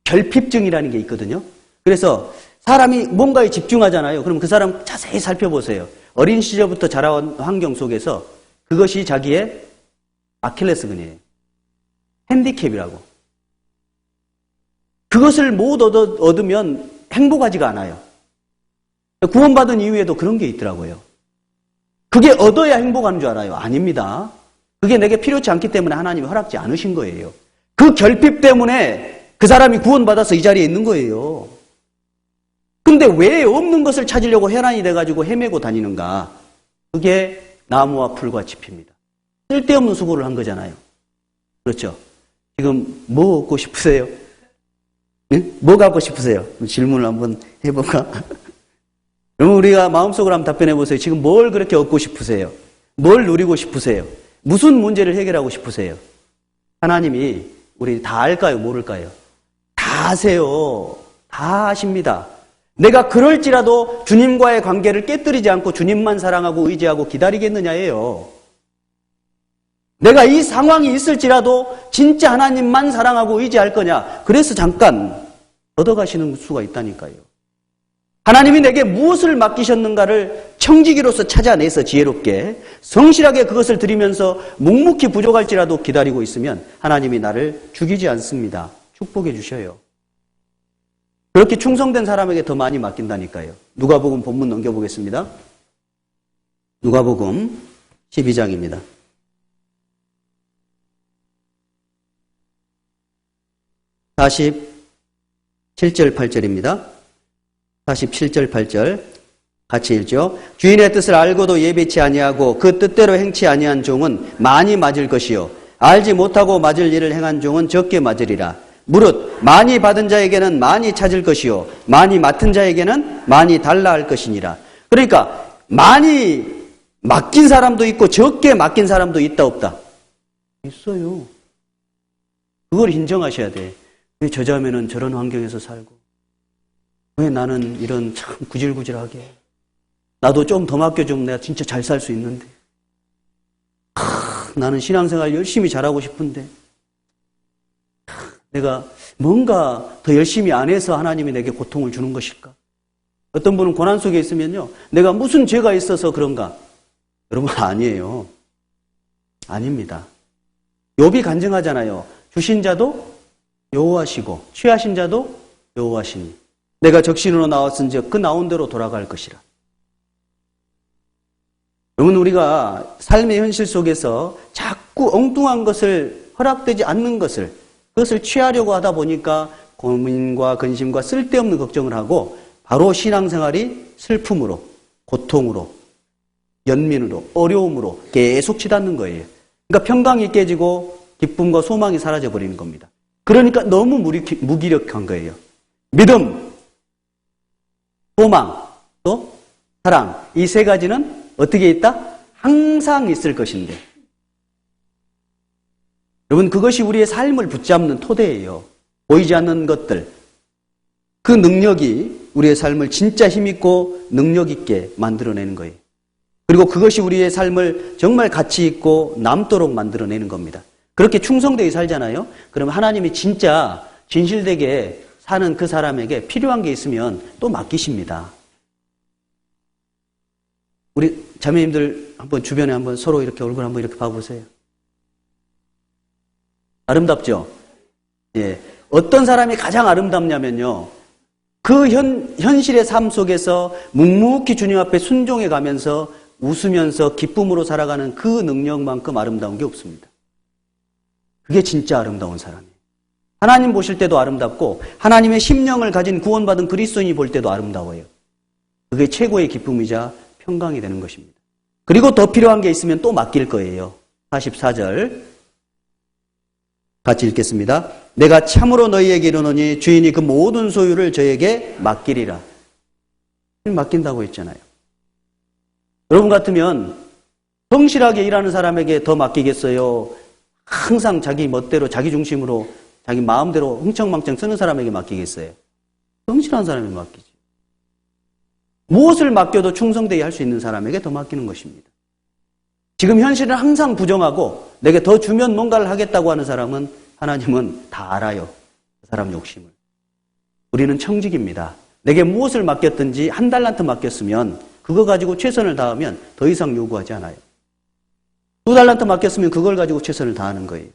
결핍증이라는 게 있거든요. 그래서 사람이 뭔가에 집중하잖아요. 그럼 그 사람 자세히 살펴보세요. 어린 시절부터 자라온 환경 속에서 그것이 자기의 아킬레스건이에요. 핸디캡이라고. 그것을 못 얻으면 행복하지가 않아요. 구원받은 이후에도 그런 게 있더라고요. 그게 얻어야 행복한 줄 알아요? 아닙니다. 그게 내게 필요치 않기 때문에 하나님이 허락지 않으신 거예요. 그 결핍 때문에 그 사람이 구원받아서 이 자리에 있는 거예요. 근데 왜 없는 것을 찾으려고 혈안이 돼가지고 헤매고 다니는가? 그게 나무와 풀과 지피입니다. 쓸데없는 수고를 한 거잖아요. 그렇죠? 지금 뭐 얻고 싶으세요? 네? 뭐 갖고 싶으세요? 질문을 한번 해볼까? 그러면 우리가 마음속으로 한번 답변해 보세요. 지금 뭘 그렇게 얻고 싶으세요? 뭘 누리고 싶으세요? 무슨 문제를 해결하고 싶으세요? 하나님이 우리 다 알까요? 모를까요? 다 아세요. 다 아십니다. 내가 그럴지라도 주님과의 관계를 깨뜨리지 않고 주님만 사랑하고 의지하고 기다리겠느냐예요. 내가 이 상황이 있을지라도 진짜 하나님만 사랑하고 의지할 거냐. 그래서 잠깐 얻어가시는 수가 있다니까요. 하나님이 내게 무엇을 맡기셨는가를 청지기로서 찾아내서 지혜롭게 성실하게 그것을 드리면서 묵묵히 부족할지라도 기다리고 있으면 하나님이 나를 죽이지 않습니다. 축복해 주셔요. 그렇게 충성된 사람에게 더 많이 맡긴다니까요. 누가복음 본문 넘겨보겠습니다. 누가복음 12장입니다. 47절 8절입니다. 47절 8절 같이 읽죠. 주인의 뜻을 알고도 예비치 아니하고 그 뜻대로 행치 아니한 종은 많이 맞을 것이요 알지 못하고 맞을 일을 행한 종은 적게 맞으리라. 무릇 많이 받은 자에게는 많이 찾을 것이요 많이 맡은 자에게는 많이 달라 할 것이니라. 그러니까 많이 맡긴 사람도 있고 적게 맡긴 사람도 있다 없다? 있어요. 그걸 인정하셔야 돼. 왜 저 자매는 저런 환경에서 살고 왜 나는 이런 참 구질구질하게 나도 좀 더 맡겨주면 내가 진짜 잘 살 수 있는데 나는 신앙생활 열심히 잘하고 싶은데 내가 뭔가 더 열심히 안 해서 하나님이 내게 고통을 주는 것일까? 어떤 분은 고난 속에 있으면요 내가 무슨 죄가 있어서 그런가? 여러분 아니에요. 아닙니다. 욥이 간증하잖아요. 주신 자도 여호와시고 취하신 자도 여호와시니 내가 적신으로 나왔은즉 그 나온 대로 돌아갈 것이라. 여러분 우리가 삶의 현실 속에서 자꾸 엉뚱한 것을 허락되지 않는 그것을 취하려고 하다 보니까 고민과 근심과 쓸데없는 걱정을 하고 바로 신앙생활이 슬픔으로 고통으로 연민으로 어려움으로 계속 치닫는 거예요. 그러니까 평강이 깨지고 기쁨과 소망이 사라져버리는 겁니다. 그러니까 너무 무기력한 거예요. 믿음, 소망, 또 사랑 이 세 가지는 어떻게 있다? 항상 있을 것인데 여러분 그것이 우리의 삶을 붙잡는 토대예요. 보이지 않는 것들 그 능력이 우리의 삶을 진짜 힘있고 능력있게 만들어내는 거예요. 그리고 그것이 우리의 삶을 정말 가치있고 남도록 만들어내는 겁니다. 그렇게 충성되게 살잖아요. 그러면 하나님이 진짜 진실되게 사는 그 사람에게 필요한 게 있으면 또 맡기십니다. 우리 자매님들 한번 주변에 한번 서로 이렇게 얼굴 한번 이렇게 봐보세요. 아름답죠? 예. 어떤 사람이 가장 아름답냐면요. 그 현실의 삶 속에서 묵묵히 주님 앞에 순종해 가면서 웃으면서 기쁨으로 살아가는 그 능력만큼 아름다운 게 없습니다. 그게 진짜 아름다운 사람이에요. 하나님 보실 때도 아름답고 하나님의 심령을 가진 구원받은 그리스도인이 볼 때도 아름다워요. 그게 최고의 기쁨이자 평강이 되는 것입니다. 그리고 더 필요한 게 있으면 또 맡길 거예요. 44절 같이 읽겠습니다. 내가 참으로 너희에게 이르노니 주인이 그 모든 소유를 저에게 맡기리라. 맡긴다고 했잖아요. 여러분 같으면 성실하게 일하는 사람에게 더 맡기겠어요? 항상 자기 멋대로 자기 중심으로 자기 마음대로 흥청망청 쓰는 사람에게 맡기겠어요? 성실한 사람에게 맡기지. 무엇을 맡겨도 충성되게 할 수 있는 사람에게 더 맡기는 것입니다. 지금 현실을 항상 부정하고 내게 더 주면 뭔가를 하겠다고 하는 사람은 하나님은 다 알아요. 그 사람 욕심을. 우리는 청직입니다. 내게 무엇을 맡겼든지 한 달란트 맡겼으면 그거 가지고 최선을 다하면 더 이상 요구하지 않아요. 2달란트 맡겼으면 그걸 가지고 최선을 다하는 거예요.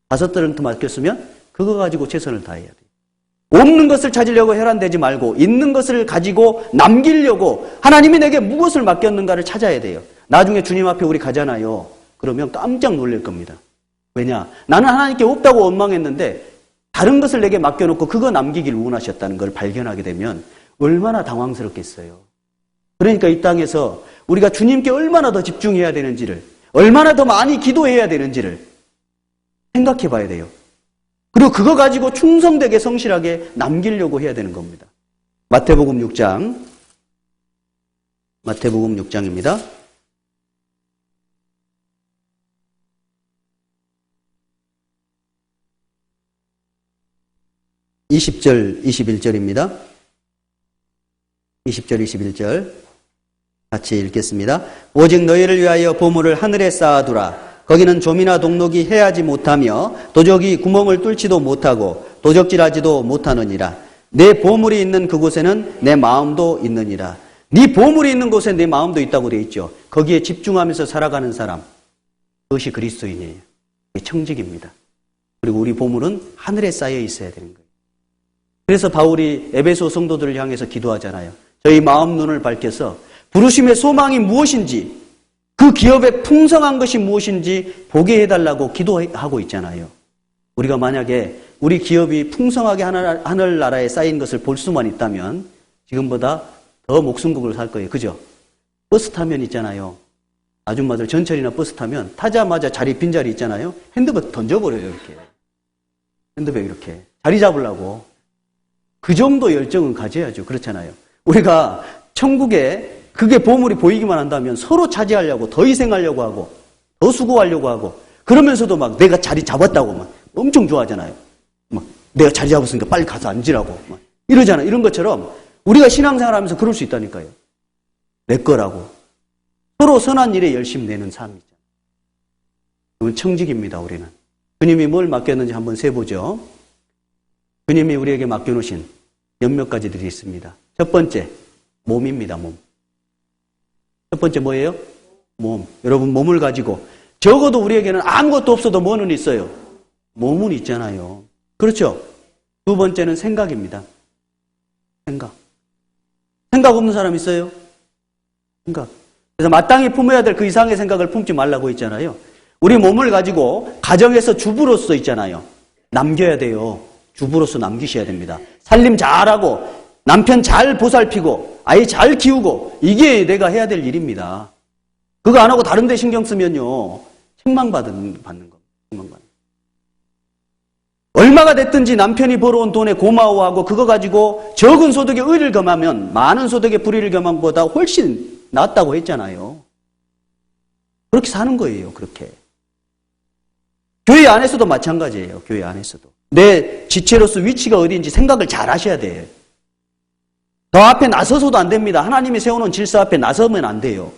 5달란트 맡겼으면 그거 가지고 최선을 다해야 돼요. 없는 것을 찾으려고 혈안되지 말고 있는 것을 가지고 남기려고 하나님이 내게 무엇을 맡겼는가를 찾아야 돼요. 나중에 주님 앞에 우리 가잖아요. 그러면 깜짝 놀랄 겁니다. 왜냐? 나는 하나님께 없다고 원망했는데 다른 것을 내게 맡겨놓고 그거 남기길 원하셨다는 걸 발견하게 되면 얼마나 당황스럽겠어요. 그러니까 이 땅에서 우리가 주님께 얼마나 더 집중해야 되는지를 얼마나 더 많이 기도해야 되는지를 생각해 봐야 돼요. 그리고 그거 가지고 충성되게 성실하게 남기려고 해야 되는 겁니다. 마태복음 6장입니다. 20절, 21절입니다. 20절, 21절 같이 읽겠습니다. 오직 너희를 위하여 보물을 하늘에 쌓아두라. 거기는 좀이나 동록이 해하지 못하며 도적이 구멍을 뚫지도 못하고 도적질하지도 못하느니라. 내 보물이 있는 그곳에는 내 마음도 있느니라. 네 보물이 있는 곳에 내 마음도 있다고 되어 있죠. 거기에 집중하면서 살아가는 사람, 그것이 그리스도인이에요. 그게 청직입니다. 그리고 우리 보물은 하늘에 쌓여 있어야 되는 거예요. 그래서 바울이 에베소 성도들을 향해서 기도하잖아요. 저희 마음 눈을 밝혀서 부르심의 소망이 무엇인지, 그 기업의 풍성한 것이 무엇인지 보게 해달라고 기도하고 있잖아요. 우리가 만약에 우리 기업이 풍성하게 하늘나라에 쌓인 것을 볼 수만 있다면 지금보다 더 목숨 걸고 살 거예요. 그죠? 버스 타면 있잖아요. 아줌마들 전철이나 버스 타면 타자마자 빈자리 있잖아요. 핸드백 던져버려요. 이렇게. 핸드백 이렇게. 자리 잡으려고. 그 정도 열정은 가져야죠. 그렇잖아요. 우리가 천국에 그게 보물이 보이기만 한다면 서로 차지하려고, 더 희생하려고 하고, 더 수고하려고 하고, 그러면서도 막 내가 자리 잡았다고 막 엄청 좋아하잖아요. 막 내가 자리 잡았으니까 빨리 가서 앉으라고 막 이러잖아요. 이런 것처럼 우리가 신앙생활 하면서 그럴 수 있다니까요. 내 거라고. 서로 선한 일에 열심히 내는 삶이 있잖아요. 이건 청직입니다, 우리는. 주님이 뭘 맡겼는지 한번 세보죠. 주님이 우리에게 맡겨놓으신 몇몇 가지들이 있습니다. 첫 번째, 몸입니다, 몸. 첫 번째 뭐예요? 몸. 여러분, 몸을 가지고 적어도 우리에게는 아무것도 없어도 뭐는 있어요? 몸은 있잖아요. 그렇죠? 두 번째는 생각입니다. 생각. 생각 없는 사람 있어요? 생각. 그래서 마땅히 품어야 될 그 이상의 생각을 품지 말라고 했잖아요. 우리 몸을 가지고 가정에서 주부로서 있잖아요. 남겨야 돼요. 주부로서 남기셔야 됩니다. 살림 잘하고 남편 잘 보살피고 아이 잘 키우고 이게 내가 해야 될 일입니다. 그거 안 하고 다른 데 신경 쓰면요. 책망받는 겁니다. 얼마가 됐든지 남편이 벌어온 돈에 고마워하고 그거 가지고 적은 소득에 의를 겸하면 많은 소득에 불의를 겸한 것보다 훨씬 낫다고 했잖아요. 그렇게 사는 거예요. 그렇게. 교회 안에서도 마찬가지예요. 교회 안에서도. 내 지체로서 위치가 어디인지 생각을 잘 하셔야 돼요. 더 앞에 나서서도 안 됩니다. 하나님이 세워놓은 질서 앞에 나서면 안 돼요.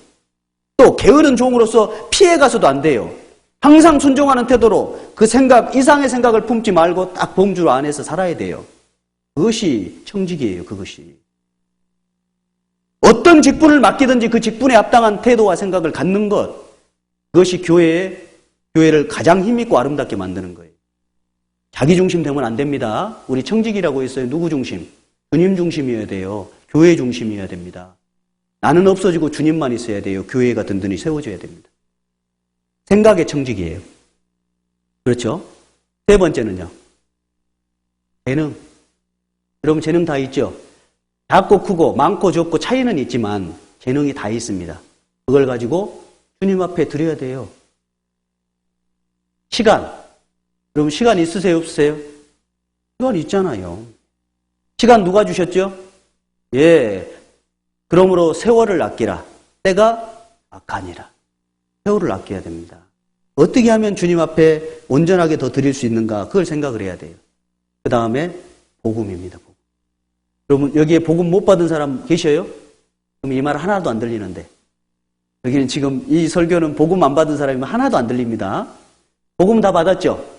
또 게으른 종으로서 피해가서도 안 돼요. 항상 순종하는 태도로 그 생각 이상의 생각을 품지 말고 딱 범주 안에서 살아야 돼요. 그것이 청직이에요. 그것이. 어떤 직분을 맡기든지 그 직분에 합당한 태도와 생각을 갖는 것, 그것이 교회를 가장 힘있고 아름답게 만드는 거예요. 자기 중심 되면 안 됩니다. 우리 청직이라고 했어요. 누구 중심? 주님 중심이어야 돼요. 교회 중심이어야 됩니다. 나는 없어지고 주님만 있어야 돼요. 교회가 든든히 세워져야 됩니다. 생각의 청직이에요. 그렇죠? 세 번째는요. 재능. 여러분 재능 다 있죠? 작고 크고 많고 적고 차이는 있지만 재능이 다 있습니다. 그걸 가지고 주님 앞에 드려야 돼요. 시간. 여러분 시간 있으세요? 없으세요? 시간 있잖아요. 시간 누가 주셨죠? 예. 그러므로 세월을 아끼라. 때가 악하니라. 세월을 아껴야 됩니다. 어떻게 하면 주님 앞에 온전하게 더 드릴 수 있는가? 그걸 생각을 해야 돼요. 그 다음에 복음입니다. 복음. 여러분 여기에 복음 못 받은 사람 계셔요? 그럼 이 말 하나도 안 들리는데. 여기는 지금 이 설교는 복음 안 받은 사람이면 하나도 안 들립니다. 복음 다 받았죠?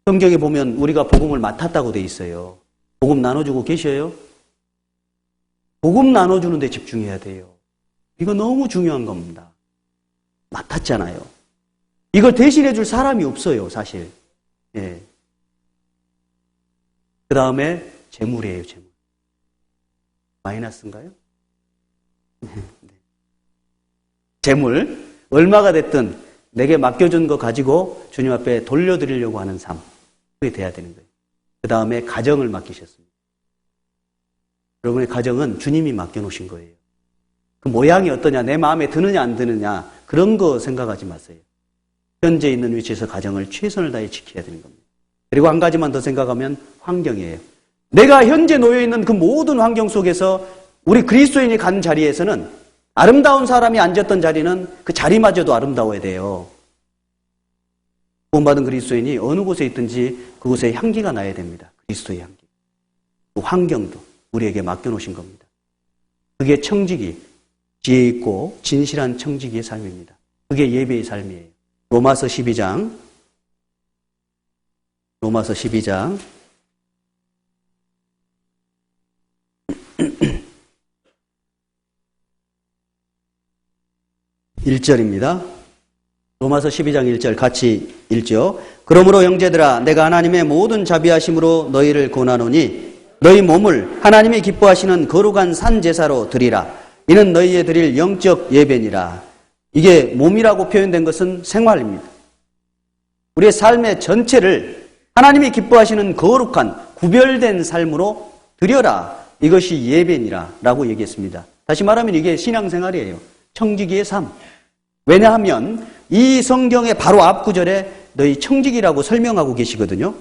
성경에 보면 우리가 복음을 맡았다고 돼 있어요. 복음 나눠주고 계셔요? 복음 나눠주는 데 집중해야 돼요. 이거 너무 중요한 겁니다. 맡았잖아요. 이걸 대신해 줄 사람이 없어요, 사실. 예. 그 다음에 재물이에요, 재물. 마이너스인가요? 네. 재물. 얼마가 됐든 내게 맡겨준 거 가지고 주님 앞에 돌려드리려고 하는 삶. 그게 돼야 되는 거예요. 그 다음에 가정을 맡기셨습니다. 여러분의 가정은 주님이 맡겨놓으신 거예요. 그 모양이 어떠냐, 내 마음에 드느냐 안 드느냐, 그런 거 생각하지 마세요. 현재 있는 위치에서 가정을 최선을 다해 지켜야 되는 겁니다. 그리고 한 가지만 더 생각하면 환경이에요. 내가 현재 놓여 있는 그 모든 환경 속에서 우리 그리스도인이 간 자리에서는 아름다운 사람이 앉았던 자리는 그 자리마저도 아름다워야 돼요. 구원받은 그리스도인이 어느 곳에 있든지 그곳에 향기가 나야 됩니다. 그리스도의 향기. 그 환경도 우리에게 맡겨놓으신 겁니다. 그게 청지기, 지혜 있고 진실한 청지기의 삶입니다. 그게 예배의 삶이에요. 로마서 12장 1절입니다. 로마서 12장 1절 같이 읽죠. 그러므로 형제들아 내가 하나님의 모든 자비하심으로 너희를 권하노니 너희 몸을 하나님이 기뻐하시는 거룩한 산 제사로 드리라. 이는 너희의 드릴 영적 예배니라. 이게 몸이라고 표현된 것은 생활입니다. 우리의 삶의 전체를 하나님이 기뻐하시는 거룩한 구별된 삶으로 드려라. 이것이 예배니라 라고 얘기했습니다. 다시 말하면 이게 신앙생활이에요. 청지기의 삶. 왜냐하면 이 성경의 바로 앞 구절에 너희 청지기라고 설명하고 계시거든요.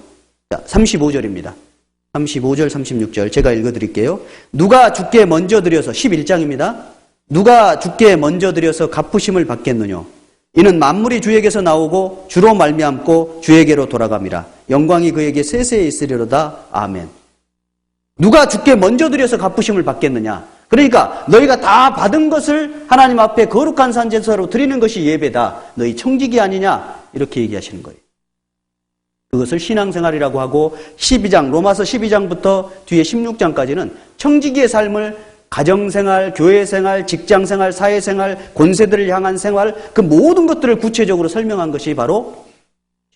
자, 35절입니다. 35절, 36절 제가 읽어드릴게요. 누가 주께 먼저 드려서 11장입니다. 누가 주께 먼저 드려서 갚으심을 받겠느냐. 이는 만물이 주에게서 나오고 주로 말미암고 주에게로 돌아갑니다. 영광이 그에게 세세에 있으리로다. 아멘. 누가 주께 먼저 드려서 갚으심을 받겠느냐. 그러니까 너희가 다 받은 것을 하나님 앞에 거룩한 산제사로 드리는 것이 예배다. 너희 청지기 아니냐. 이렇게 얘기하시는 거예요. 그것을 신앙생활이라고 하고 12장, 로마서 12장부터 뒤에 16장까지는 청지기의 삶을 가정생활, 교회생활, 직장생활, 사회생활, 권세들을 향한 생활 그 모든 것들을 구체적으로 설명한 것이 바로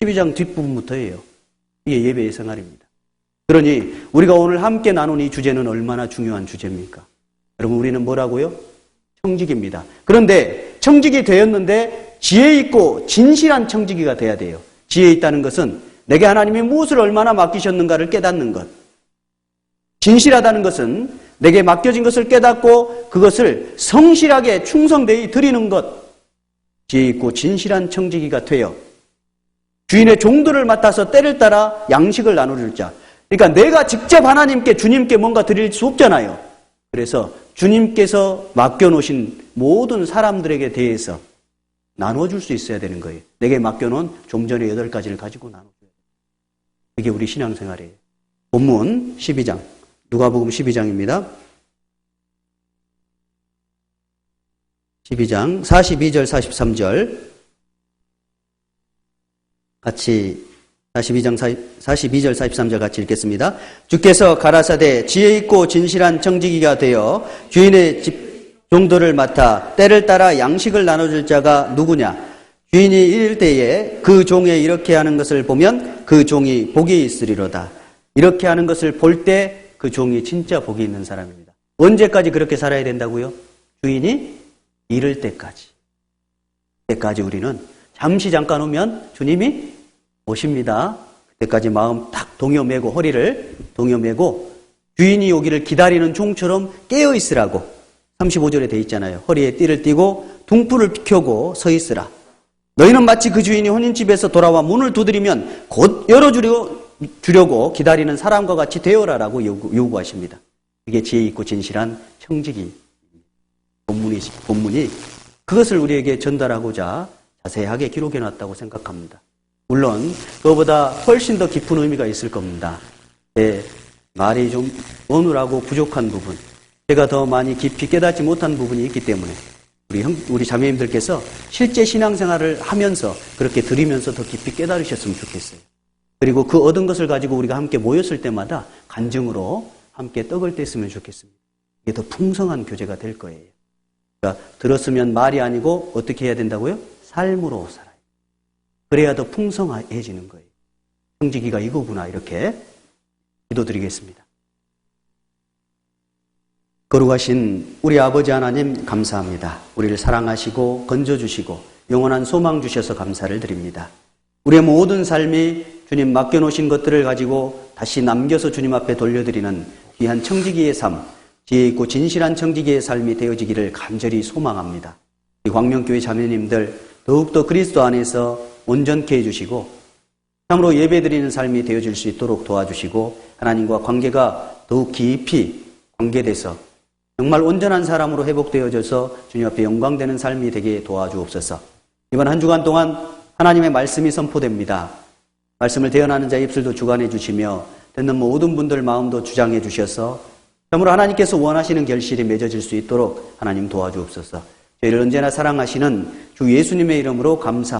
12장 뒷부분부터예요. 이게 예배의 생활입니다. 그러니 우리가 오늘 함께 나눈 이 주제는 얼마나 중요한 주제입니까? 여러분 우리는 뭐라고요? 청지기입니다. 그런데 청지기 되었는데 지혜 있고 진실한 청지기가 돼야 돼요. 지혜 있다는 것은 내게 하나님이 무엇을 얼마나 맡기셨는가를 깨닫는 것. 진실하다는 것은 내게 맡겨진 것을 깨닫고 그것을 성실하게 충성되이 드리는 것. 지혜 있고 진실한 청지기가 되어 주인의 종들을 맡아서 때를 따라 양식을 나누줄 자. 그러니까 내가 직접 하나님께 주님께 뭔가 드릴 수 없잖아요. 그래서 주님께서 맡겨놓으신 모든 사람들에게 대해서 나눠줄 수 있어야 되는 거예요. 내게 맡겨놓은 좀 전에 8가지를 가지고 나눠줘야 돼요. 그게 우리 신앙생활이에요. 본문 12장, 누가복음 12장입니다. 12장 42절 43절 같이 42장 42절 43절 같이 읽겠습니다. 주께서 가라사대 지혜 있고 진실한 청지기가 되어 주인의 집 종들을 맡아 때를 따라 양식을 나눠줄 자가 누구냐? 주인이 이를 때에 그 종의 이렇게 하는 것을 보면 그 종이 복이 있으리로다. 이렇게 하는 것을 볼 때 그 종이 진짜 복이 있는 사람입니다. 언제까지 그렇게 살아야 된다고요? 주인이 이를 때까지. 그때까지 우리는 잠깐 오면 주님이 오십니다. 그때까지 마음 딱 동여매고 허리를 동여매고 주인이 오기를 기다리는 종처럼 깨어있으라고 35절에 돼 있잖아요. 허리에 띠를 띠고 둥불을 켜고 서 있으라. 너희는 마치 그 주인이 혼인집에서 돌아와 문을 두드리면 곧 열어주려고 기다리는 사람과 같이 되어라라고 요구하십니다. 이게 지혜 있고 진실한 청지기 본문이 그것을 우리에게 전달하고자 자세하게 기록해놨다고 생각합니다. 물론 그거보다 훨씬 더 깊은 의미가 있을 겁니다. 제 말이 좀 어눌하고 부족한 부분, 제가 더 많이 깊이 깨닫지 못한 부분이 있기 때문에 우리 자매님들께서 실제 신앙생활을 하면서 그렇게 들으면서 더 깊이 깨달으셨으면 좋겠어요. 그리고 그 얻은 것을 가지고 우리가 함께 모였을 때마다 간증으로 함께 떡을 뗐으면 좋겠습니다. 이게 더 풍성한 교제가 될 거예요. 그러니까 들었으면 말이 아니고 어떻게 해야 된다고요? 삶으로 살아요. 그래야 더 풍성해지는 거예요. 청지기가 이거구나 이렇게 기도드리겠습니다. 거룩하신 우리 아버지 하나님 감사합니다. 우리를 사랑하시고 건져주시고 영원한 소망 주셔서 감사를 드립니다. 우리의 모든 삶이 주님 맡겨놓으신 것들을 가지고 다시 남겨서 주님 앞에 돌려드리는 귀한 청지기의 삶, 지혜 있고 진실한 청지기의 삶이 되어지기를 간절히 소망합니다. 이 광명교회 자매님들 더욱더 그리스도 안에서 온전케 해주시고 참으로 예배드리는 삶이 되어질 수 있도록 도와주시고 하나님과 관계가 더욱 깊이 관계돼서 정말 온전한 사람으로 회복되어져서 주님 앞에 영광되는 삶이 되게 도와주옵소서. 이번 한 주간 동안 하나님의 말씀이 선포됩니다. 말씀을 대언하는 자의 입술도 주관해 주시며 듣는 모든 분들 마음도 주장해 주셔서 참으로 하나님께서 원하시는 결실이 맺어질 수 있도록 하나님 도와주옵소서. 저희를 언제나 사랑하시는 주 예수님의 이름으로 감사합니다.